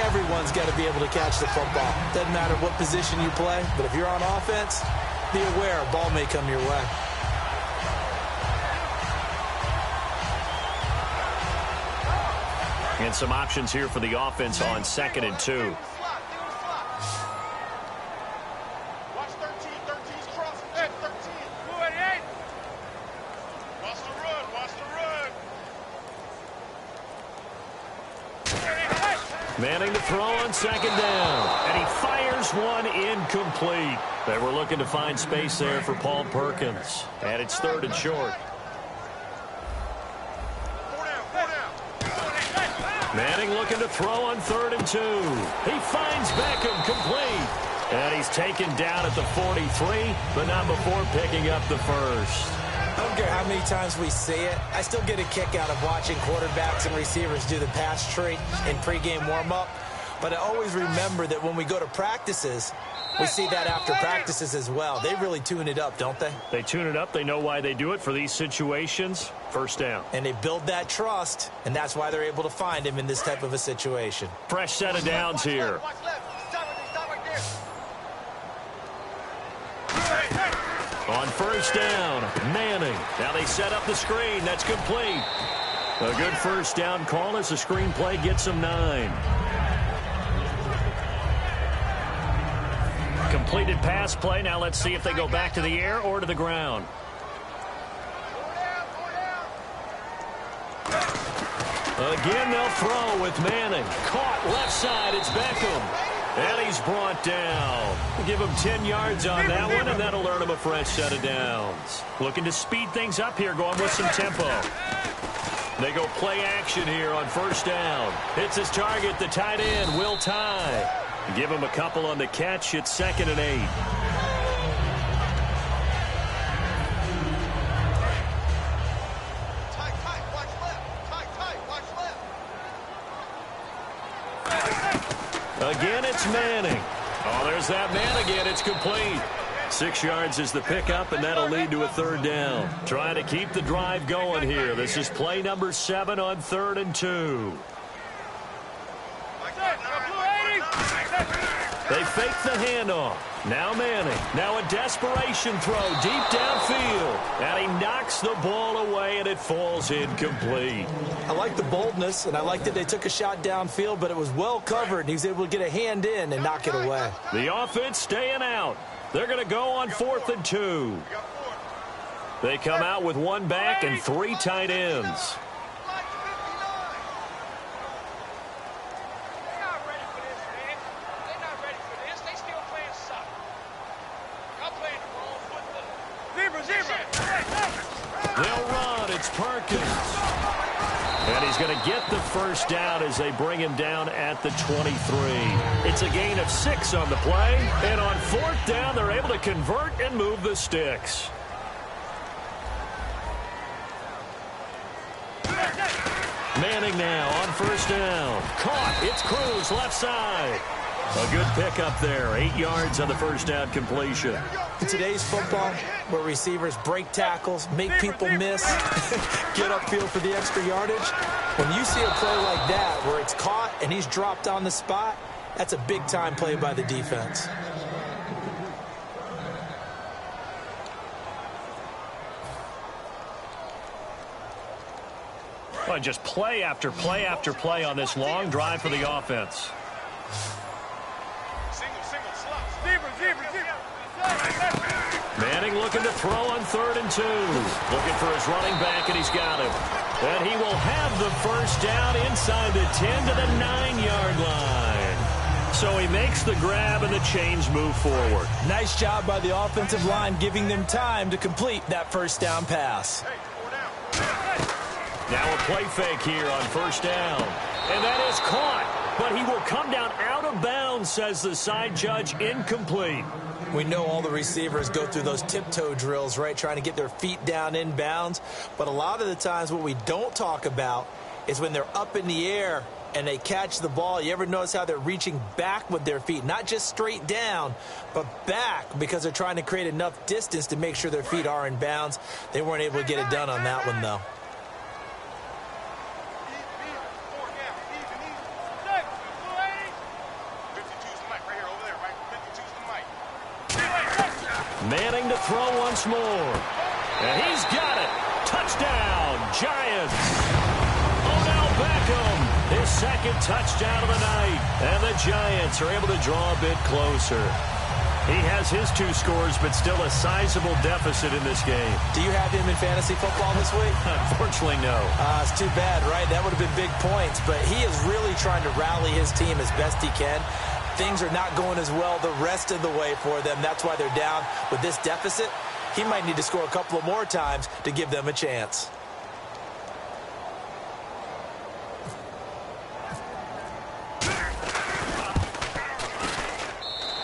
Everyone's got to be able to catch the football. Doesn't matter what position you play, but if you're on offense, be aware a ball may come your way. And some options here for the offense on 2nd and 2. Manning to throw on 2nd down. And he fires one incomplete. They were looking to find space there for Paul Perkins. And it's 3rd and short. Manning looking to throw on 3rd and 2. He finds Beckham complete. And he's taken down at the 43, but not before picking up the first. I don't care how many times we see it. I still get a kick out of watching quarterbacks and receivers do the pass tree in pregame warm-up. But I always remember that when we go to practices, we see that after practices as well. They really tune it up, don't they? They tune it up. They know why they do it for these situations. 1st down. And they build that trust, and that's why they're able to find him in this type of a situation. Fresh set of downs here. On 1st down, Manning. Now they set up the screen. That's complete. A good 1st down call as the screen play gets them 9. Completed pass play. Now let's see if they go back to the air or to the ground. Again, they'll throw with Manning. Caught left side. It's Beckham. And he's brought down. We'll give him 10 yards on that one, and that'll earn him a fresh set of downs. Looking to speed things up here, going with some tempo. They go play action here on 1st down. Hits his target, the tight end, Will Tye. Give him a couple on the catch. It's 2nd and 8. Again, it's Manning. Oh, there's that man again. It's complete. 6 yards is the pickup, and that'll lead to a 3rd down. Trying to keep the drive going here. This is play number 7 on 3rd and 2. They fake the handoff. Now Manning. Now a desperation throw deep downfield. And he knocks the ball away, and it falls incomplete. I like the boldness, and I like that they took a shot downfield, but it was well covered, and he was able to get a hand in and knock it away. The offense staying out. They're going to go on 4th and 2. They come out with 1 back and 3 tight ends. They'll run. It's Perkins. And he's going to get the 1st down as they bring him down at the 23. It's a gain of 6 on the play. And on 4th down, they're able to convert and move the sticks. Manning now on 1st down. Caught. It's Cruz left side. A good pickup there. 8 yards on the 1st down completion. In today's football, where receivers break tackles, make people miss, get upfield for the extra yardage, when you see a play like that where it's caught and he's dropped on the spot, that's a big-time play by the defense. Well, just play after play after play on this long drive for the offense. Manning looking to throw on 3rd and 2. Looking for his running back, and he's got him. And he will have the first down inside the 10 to the 9-yard line. So he makes the grab, and the chains move forward. Nice job by the offensive line, giving them time to complete that first down pass. Now a play fake here on 1st down. And that is caught. But he will come down out of bounds, says the side judge. Incomplete. We know all the receivers go through those tiptoe drills, right, trying to get their feet down in bounds. But a lot of the times what we don't talk about is when they're up in the air and they catch the ball. You ever notice how they're reaching back with their feet? Not just straight down, but back, because they're trying to create enough distance to make sure their feet are in bounds. They weren't able to get it done on that one, though. Manning to throw once more. And he's got it. Touchdown, Giants. Odell Beckham, his second touchdown of the night. And the Giants are able to draw a bit closer. He has his 2 scores, but still a sizable deficit in this game. Do you have him in fantasy football this week? Unfortunately, no. It's too bad, right? That would have been big points. But he is really trying to rally his team as best he can. Things are not going as well the rest of the way for them. That's why they're down with this deficit. He might need to score a couple of more times to give them a chance.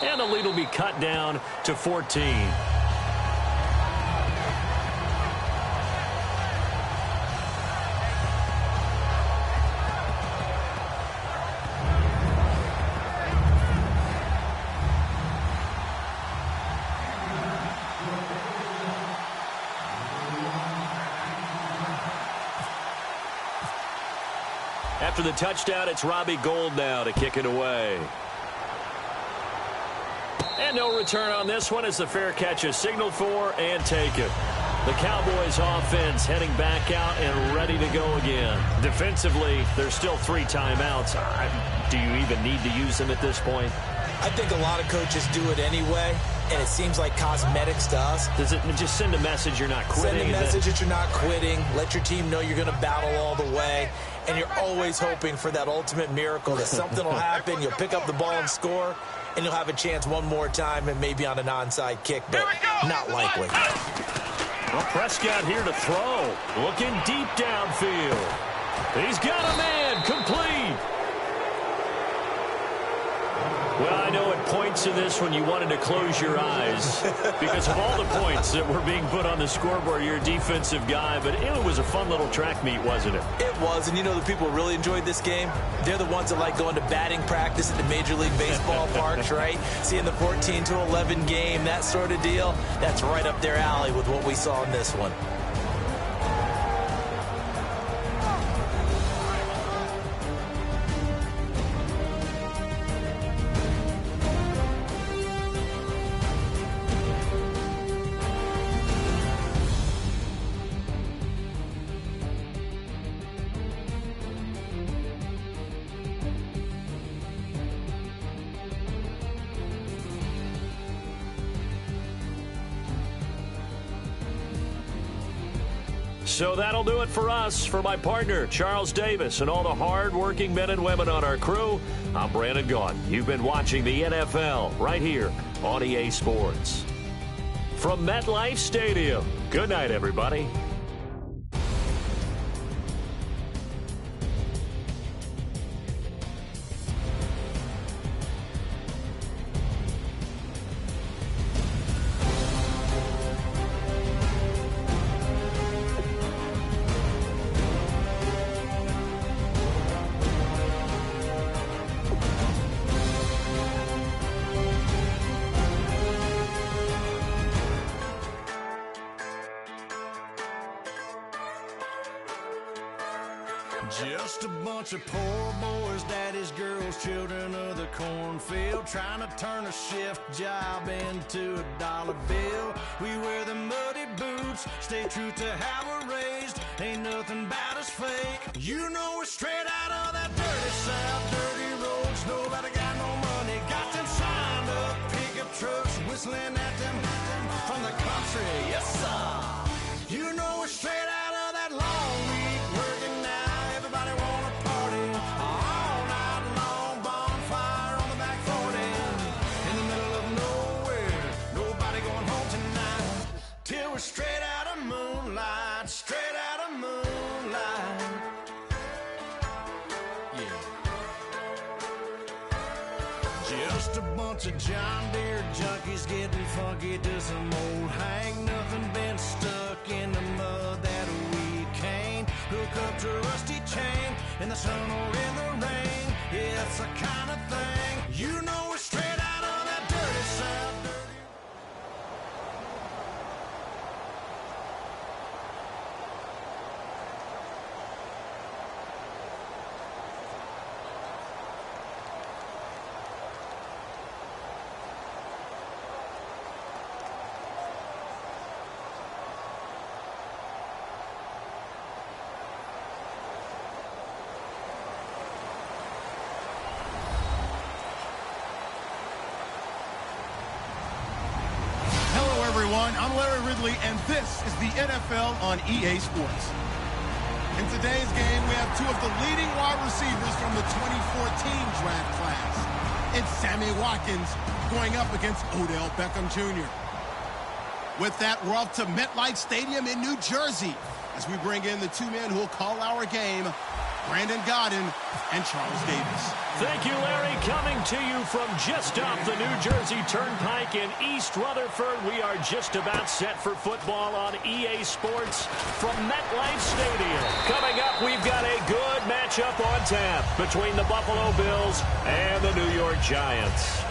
And the lead will be cut down to 14. After the touchdown, it's Robbie Gould now to kick it away. And no return on this one as the fair catch is signaled for and taken. The Cowboys offense heading back out and ready to go again. Defensively, there's still 3 timeouts. Do you even need to use them at this point? I think a lot of coaches do it anyway, and it seems like cosmetics to us. Does it just send a message you're not quitting? Send a message that you're not quitting. Let your team know you're going to battle all the way. And you're always hoping for that ultimate miracle, that something will happen, you'll pick up the ball and score, and you'll have a chance one more time and maybe on an onside kick, but not likely. Well, Prescott here to throw. Looking deep downfield. He's got a man. Complete. Well, I know at points in this when you wanted to close your eyes because of all the points that were being put on the scoreboard. You're a defensive guy, but it was a fun little track meet, wasn't it? It was, and you know the people who really enjoyed this game? They're the ones that like going to batting practice at the Major League Baseball parks, right? Seeing the 14-11 game, that sort of deal. That's right up their alley with what we saw in this one. So that'll do it for us. For my partner, Charles Davis, and all the hard-working men and women on our crew, I'm Brandon Gaughan. You've been watching the NFL right here on EA Sports. From MetLife Stadium, good night, everybody. Just a bunch of poor boys, daddies, girls, children of the cornfield, trying to turn a shift job into a dollar bill. We wear the muddy boots, stay true to how we're raised. Ain't nothing about us fake. You know we're straight out of that dirty south, dirty roads. Nobody got no money, got them signed up. whistling at them from the country. Yes, sir. You know we're straight out of that long week working now. Everybody wanna party all night long. Bonfire on the back 40 in the middle of nowhere. Nobody going home tonight till we're straight out of moonlight. Straight out of moonlight. Yeah. Just a bunch of John Deere junkies getting funky to some old hang nothing, been stuck in the mud that we can't hook up to a rusty chain in the sun or in the rain. Yeah, it's the kind of thing, you know, we're straight out of that dirty South. Everyone, I'm Larry Ridley, and this is the NFL on EA Sports. In today's game, we have two of the leading wide receivers from the 2014 draft class. It's Sammy Watkins going up against Odell Beckham Jr. With that, we're off to MetLife Stadium in New Jersey as we bring in the two men who will call our game, Brandon Godden and Charles Davis. Thank you, Larry. Coming to you from just off the New Jersey Turnpike in East Rutherford. We are just about set for football on EA Sports from MetLife Stadium. Coming up, we've got a good matchup on tap between the Buffalo Bills and the New York Giants.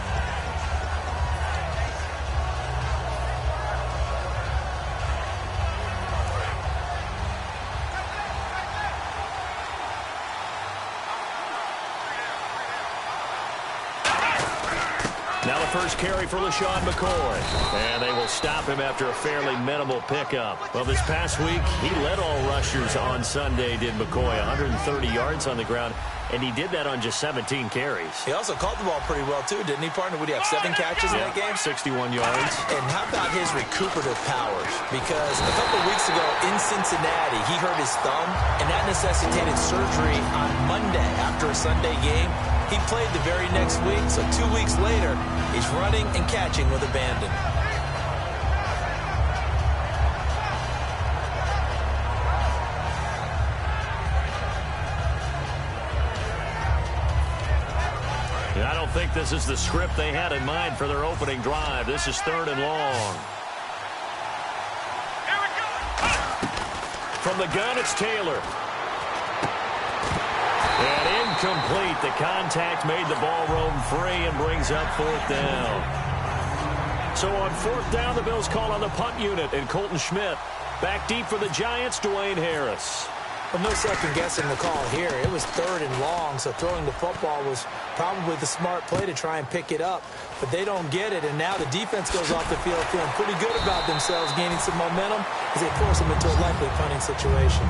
Now the first carry for LaShawn McCoy. And they will stop him after a fairly minimal pickup. Well, this past week, he led all rushers on Sunday, did McCoy. 130 yards on the ground, and he did that on just 17 carries. He also caught the ball pretty well, too, didn't he, partner? Would he have 7 catches in that game? 61 yards. And how about his recuperative powers? Because a couple of weeks ago in Cincinnati, he hurt his thumb, and that necessitated surgery on Monday after a Sunday game. He played the very next week, so 2 weeks later, he's running and catching with abandon. I don't think this is the script they had in mind for their opening drive. This is 3rd and long. From the gun, it's Taylor. And incomplete. The contact made the ball roam free and brings up 4th down. So on 4th down, the Bills call on the punt unit, and Colton Schmidt back deep for the Giants, Dwayne Harris. Well, no second-guessing the call here. It was 3rd and long, so throwing the football was probably the smart play to try and pick it up. But they don't get it, and now the defense goes off the field feeling pretty good about themselves, gaining some momentum as they force them into a likely punting situation.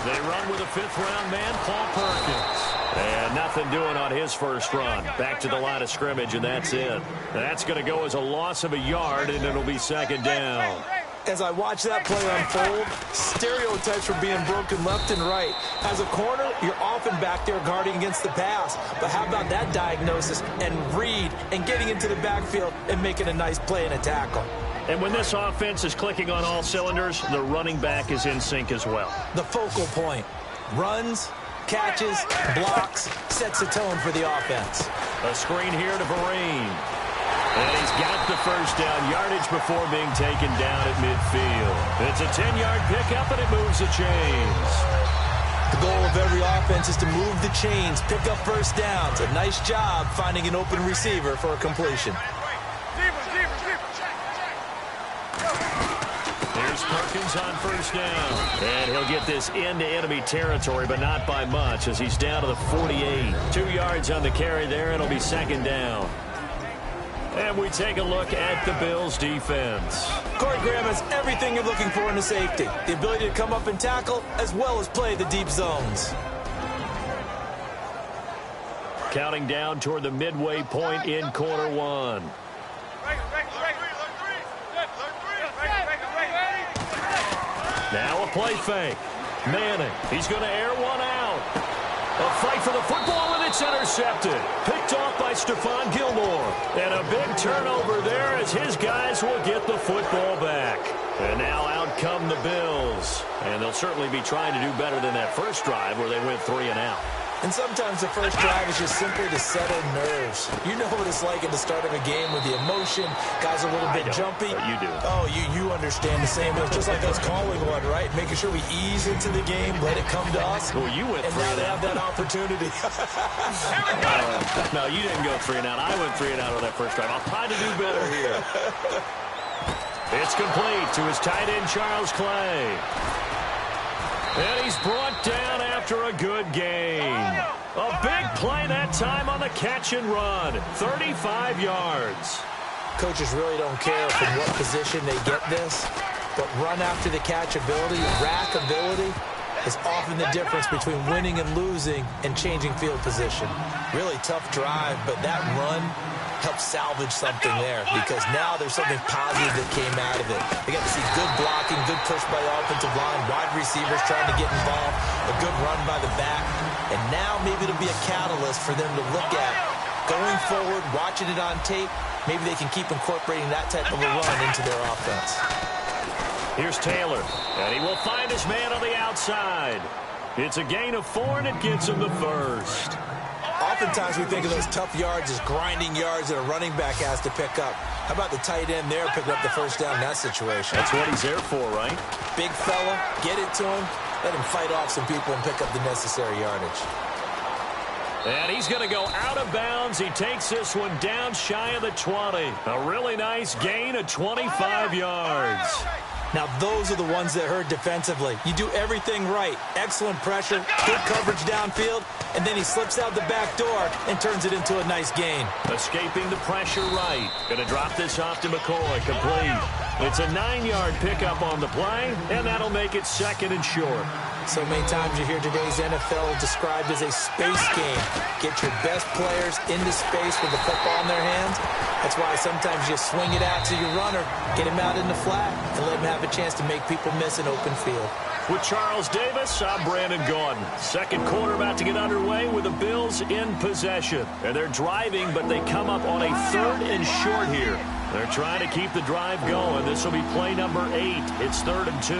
They run with a 5th-round man, Paul Perkins. And nothing doing on his first run. Back to the line of scrimmage, and that's it. That's going to go as a loss of a yard, and it'll be 2nd down. As I watch that play unfold, stereotypes were being broken left and right. As a corner, you're often back there guarding against the pass. But how about that diagnosis and read and getting into the backfield and making a nice play and a tackle? And when this offense is clicking on all cylinders, the running back is in sync as well. The focal point. Runs, catches, blocks, sets the tone for the offense. A screen here to Vereen. And he's got the first down, yardage before being taken down at midfield. It's a 10-yard pickup, and it moves the chains. The goal of every offense is to move the chains, pick up first downs. A nice job finding an open receiver for a completion. Here's Perkins on first down. And he'll get this into enemy territory, but not by much as he's down to the 48. 2 yards on the carry there, and it'll be 2nd down. And we take a look at the Bills' defense. Corey Graham has everything you're looking for in a safety. The ability to come up and tackle, as well as play the deep zones. Counting down toward the midway point in quarter one. Now a play fake. Manning, he's going to air one out. A fight for the football, and it's intercepted. Picked off by Stephon Gilmore. And a big turnover there as his guys will get the football back. And now out come the Bills. And they'll certainly be trying to do better than that first drive where they went 3 and out. And sometimes the first drive is just simply to settle nerves. You know what it's like at the start of a game with the emotion. Guys are a little bit jumpy. You do. Oh, you understand the same. It's just like us calling one, right? Making sure we ease into the game, let it come to us. Well, you went 3 and out. And now they have that opportunity. No, you didn't go 3 and out. I went 3 and out on that first drive. I'll try to do better here. It's complete to his tight end, Charles Clay. And he's brought down after a good gain. A big play that time on the catch and run. 35 yards. Coaches really don't care from what position they get this, but run after the catch ability, rack ability, is often the difference between winning and losing and changing field position. Really tough drive, but that run helped salvage something there because now there's something positive that came out of it. They got to see good blocking, good push by the offensive line, wide receivers trying to get involved, a good run by the back, and now maybe it'll be a catalyst for them to look at going forward, watching it on tape. Maybe they can keep incorporating that type of a run into their offense. Here's Taylor, and he will find his man on the outside. It's a gain of 4, and it gets him the first. Oftentimes we think of those tough yards as grinding yards that a running back has to pick up. How about the tight end there picking up the first down in that situation? That's what he's there for, right? Big fella, get it to him, let him fight off some people and pick up the necessary yardage. And he's going to go out of bounds. He takes this one down shy of the 20. A really nice gain of 25 yards. Now, those are the ones that hurt defensively. You do everything right. Excellent pressure, good coverage downfield, and then he slips out the back door and turns it into a nice gain. Escaping the pressure right. Going to drop this off to McCoy. Complete. It's a 9-yard pickup on the play, and that'll make it 2nd and short. So many times you hear today's NFL described as a space game. Get your best players into space with the football in their hands. That's why sometimes you swing it out to your runner, get him out in the flat, and let him have a chance to make people miss an open field. With Charles Davis, I'm Brandon Gaudin. Second quarter about to get underway with the Bills in possession. And they're driving, but they come up on a 3rd and short here. They're trying to keep the drive going. This will be play number 8. It's 3rd and 2.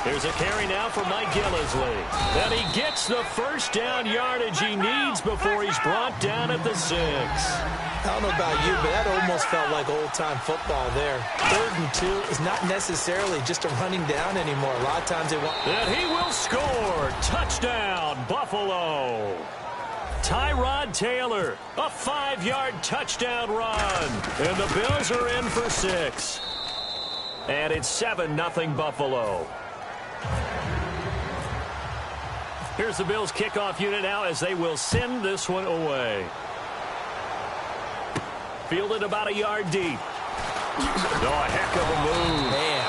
Here's a carry now for Mike Gillisley. And he gets the first down yardage he needs before he's brought down at the 6. I don't know about you, but that almost felt like old-time football there. 3rd and 2 is not necessarily just a running down anymore. A lot of times they want... And he will score. Touchdown, Buffalo. Tyrod Taylor, a 5-yard touchdown run. And the Bills are in for 6. And it's 7-0 Buffalo. Here's the Bills kickoff unit now as they will send this one away. Fielded about a yard deep. Oh, a heck of a move. Man.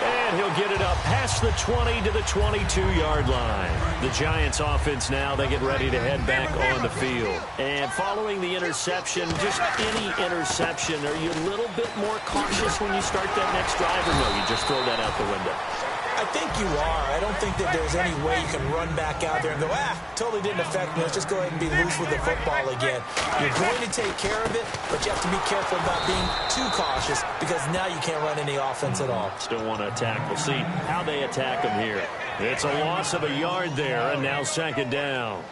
And he'll get it up past the 20 to the 22-yard line. The Giants offense now, they get ready to head back on the field. And following the interception, just any interception, are you a little bit more cautious when you start that next drive, or no, you just throw that out the window? I think you are. I don't think that there's any way you can run back out there and go, totally didn't affect me. Let's just go ahead and be loose with the football again. You're going to take care of it, but you have to be careful about being too cautious because now you can't run any offense at all. Still want to attack. We'll see how they attack him here. It's a loss of a yard there, and now 2nd down.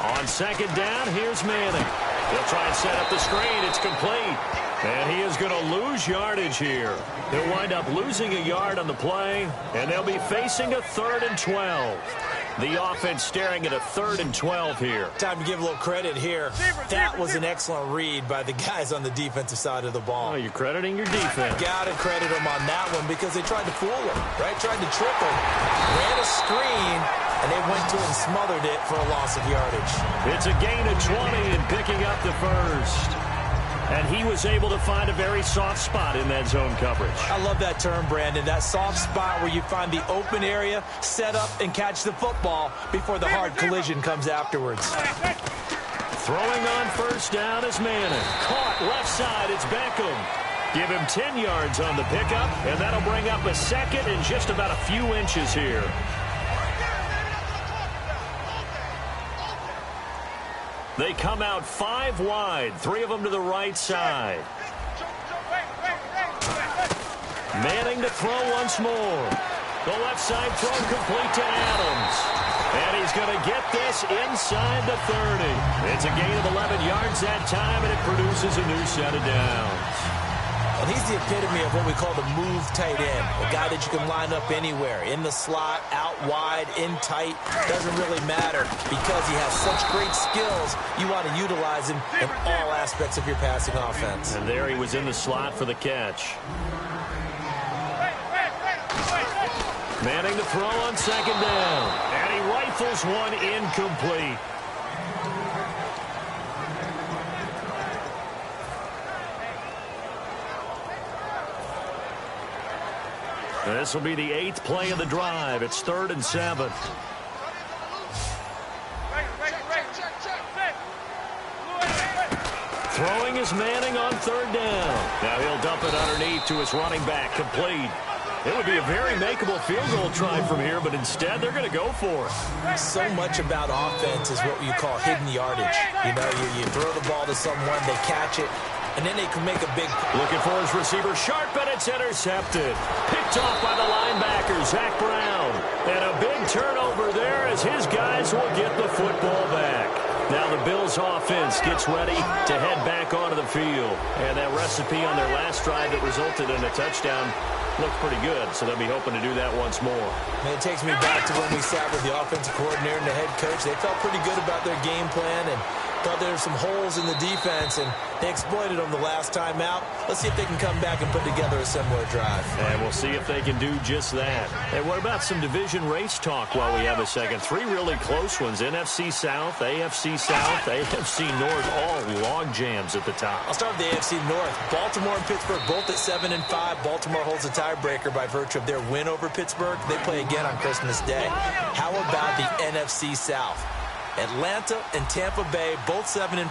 On 2nd down, here's Manning. He'll try and set up the screen. It's complete. And he is going to lose yardage here. They'll wind up losing a yard on the play, and they'll be facing a 3rd and 12. The offense staring at a 3rd and 12 here. Time to give a little credit here. That was an excellent read by the guys on the defensive side of the ball. Oh, you're crediting your defense. Got to credit them on that one because they tried to fool him, right? Tried to trick him. Ran a screen, and they went to it and smothered it for a loss of yardage. It's a gain of 20 and picking up the first. And he was able to find a very soft spot in that zone coverage. I love that term, Brandon. That soft spot where you find the open area, set up, and catch the football before the hard collision comes afterwards. Throwing on first down is Manning. Caught left side, it's Beckham. Give him 10 yards on the pickup, and that'll bring up a second in just about a few inches here. They come out 5 wide, 3 of them to the right side. Manning to throw once more. The left side throw complete to Adams. And he's going to get this inside the 30. It's a gain of 11 yards that time, and it produces a new set of downs. And he's the epitome of what we call the move tight end. A guy that you can line up anywhere. In the slot, out wide, in tight. Doesn't really matter because he has such great skills. You want to utilize him in all aspects of your passing offense. And there he was in the slot for the catch. Manning to throw on second down. And he rifles one incomplete. This will be the 8th play of the drive. It's 3rd and 7. Throwing is Manning on 3rd down. Now he'll dump it underneath to his running back. Complete. It would be a very makeable field goal try from here, but instead they're going to go for it. So much about offense is what you call hidden yardage. You know, you throw the ball to someone, they catch it, and then they can make a big... Looking for his receiver, sharp, and it's intercepted. Picked off by the linebacker, Zach Brown. And a big turnover there as his guys will get the football back. Now the Bills offense gets ready to head back onto the field. And that recipe on their last drive that resulted in a touchdown looked pretty good, so they'll be hoping to do that once more. And it takes me back to when we sat with the offensive coordinator and the head coach. They felt pretty good about their game plan and thought there were some holes in the defense, and they exploited them the last time out. Let's see if they can come back and put together a similar drive. And we'll see if they can do just that. And what about some division race talk while we have a second? 3 really close ones. NFC South, AFC South, AFC North, all log jams at the top. I'll start with the AFC North. Baltimore and Pittsburgh both at 7-5. Baltimore holds a tiebreaker by virtue of their win over Pittsburgh. They play again on Christmas Day. How about the NFC South? Atlanta and Tampa Bay, both 7-5.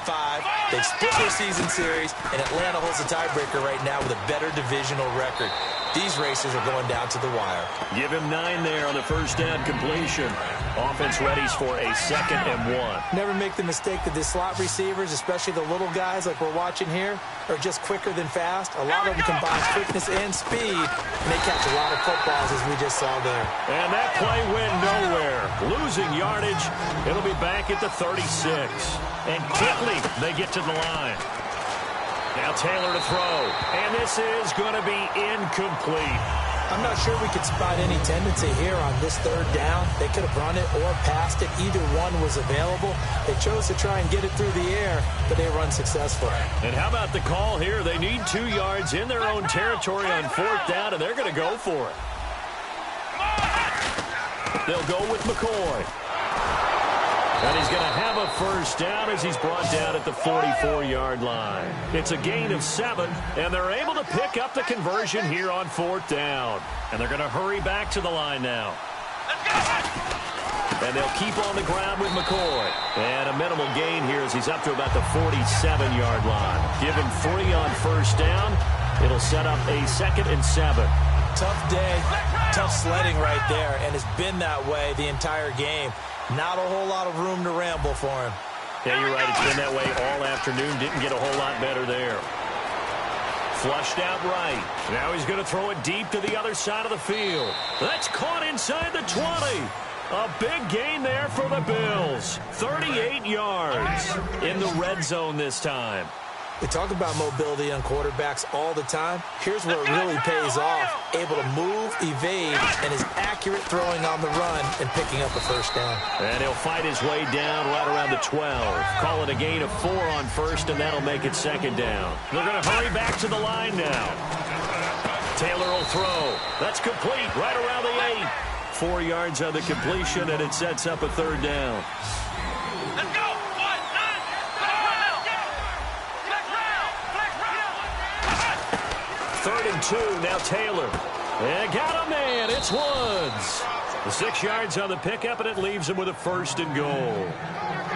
They've split their season series, and Atlanta holds a tiebreaker right now with a better divisional record. These races are going down to the wire. Give him 9 there on the first down completion. Offense readies for a 2nd and 1. Never make the mistake that the slot receivers, especially the little guys like we're watching here, are just quicker than fast. A lot of them combine quickness and speed, and they catch a lot of footballs, as we just saw there. And that play went nowhere. Losing yardage. It'll be back at the 36. And quickly, they get to the line. Now Taylor to throw. And this is going to be incomplete. I'm not sure we could spot any tendency here on this 3rd down. They could have run it or passed it. Either one was available. They chose to try and get it through the air, but they were unsuccessful. And how about the call here? They need 2 yards in their own territory on 4th down, and they're going to go for it. They'll go with McCoy. And he's going to have a first down as he's brought down at the 44-yard line. It's a gain of 7, and they're able to pick up the conversion here on 4th down. And they're going to hurry back to the line now. And they'll keep on the ground with McCoy. And a minimal gain here as he's up to about the 47-yard line. Give him 3 on first down. It'll set up a 2nd and 7. Tough day, tough sledding right there, and it's been that way the entire game. Not a whole lot of room to ramble for him. Yeah, you're right. It's been that way all afternoon. Didn't get a whole lot better there. Flushed out right. Now he's going to throw it deep to the other side of the field. That's caught inside the 20. A big gain there for the Bills. 38 yards in the red zone this time. We talk about mobility on quarterbacks all the time. Here's where it really pays off. Able to move, evade, and is accurate throwing on the run and picking up a first down. And he'll fight his way down right around the 12. Call it a gain of 4 on first, and that'll make it 2nd down. They're going to hurry back to the line now. Taylor will throw. That's complete right around the 8. 4 yards on the completion, and it sets up a third down. Let's go! 3rd and 2, now Taylor. And got a man, it's Woods. The 6 yards on the pickup, and it leaves him with a 1st and goal.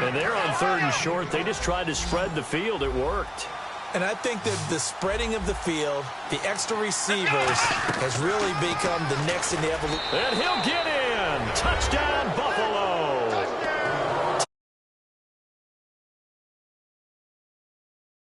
And they're on 3rd and short. They just tried to spread the field. It worked. And I think that the spreading of the field, the extra receivers, has really become the next in the evolution. And he'll get in. Touchdown, Buffalo.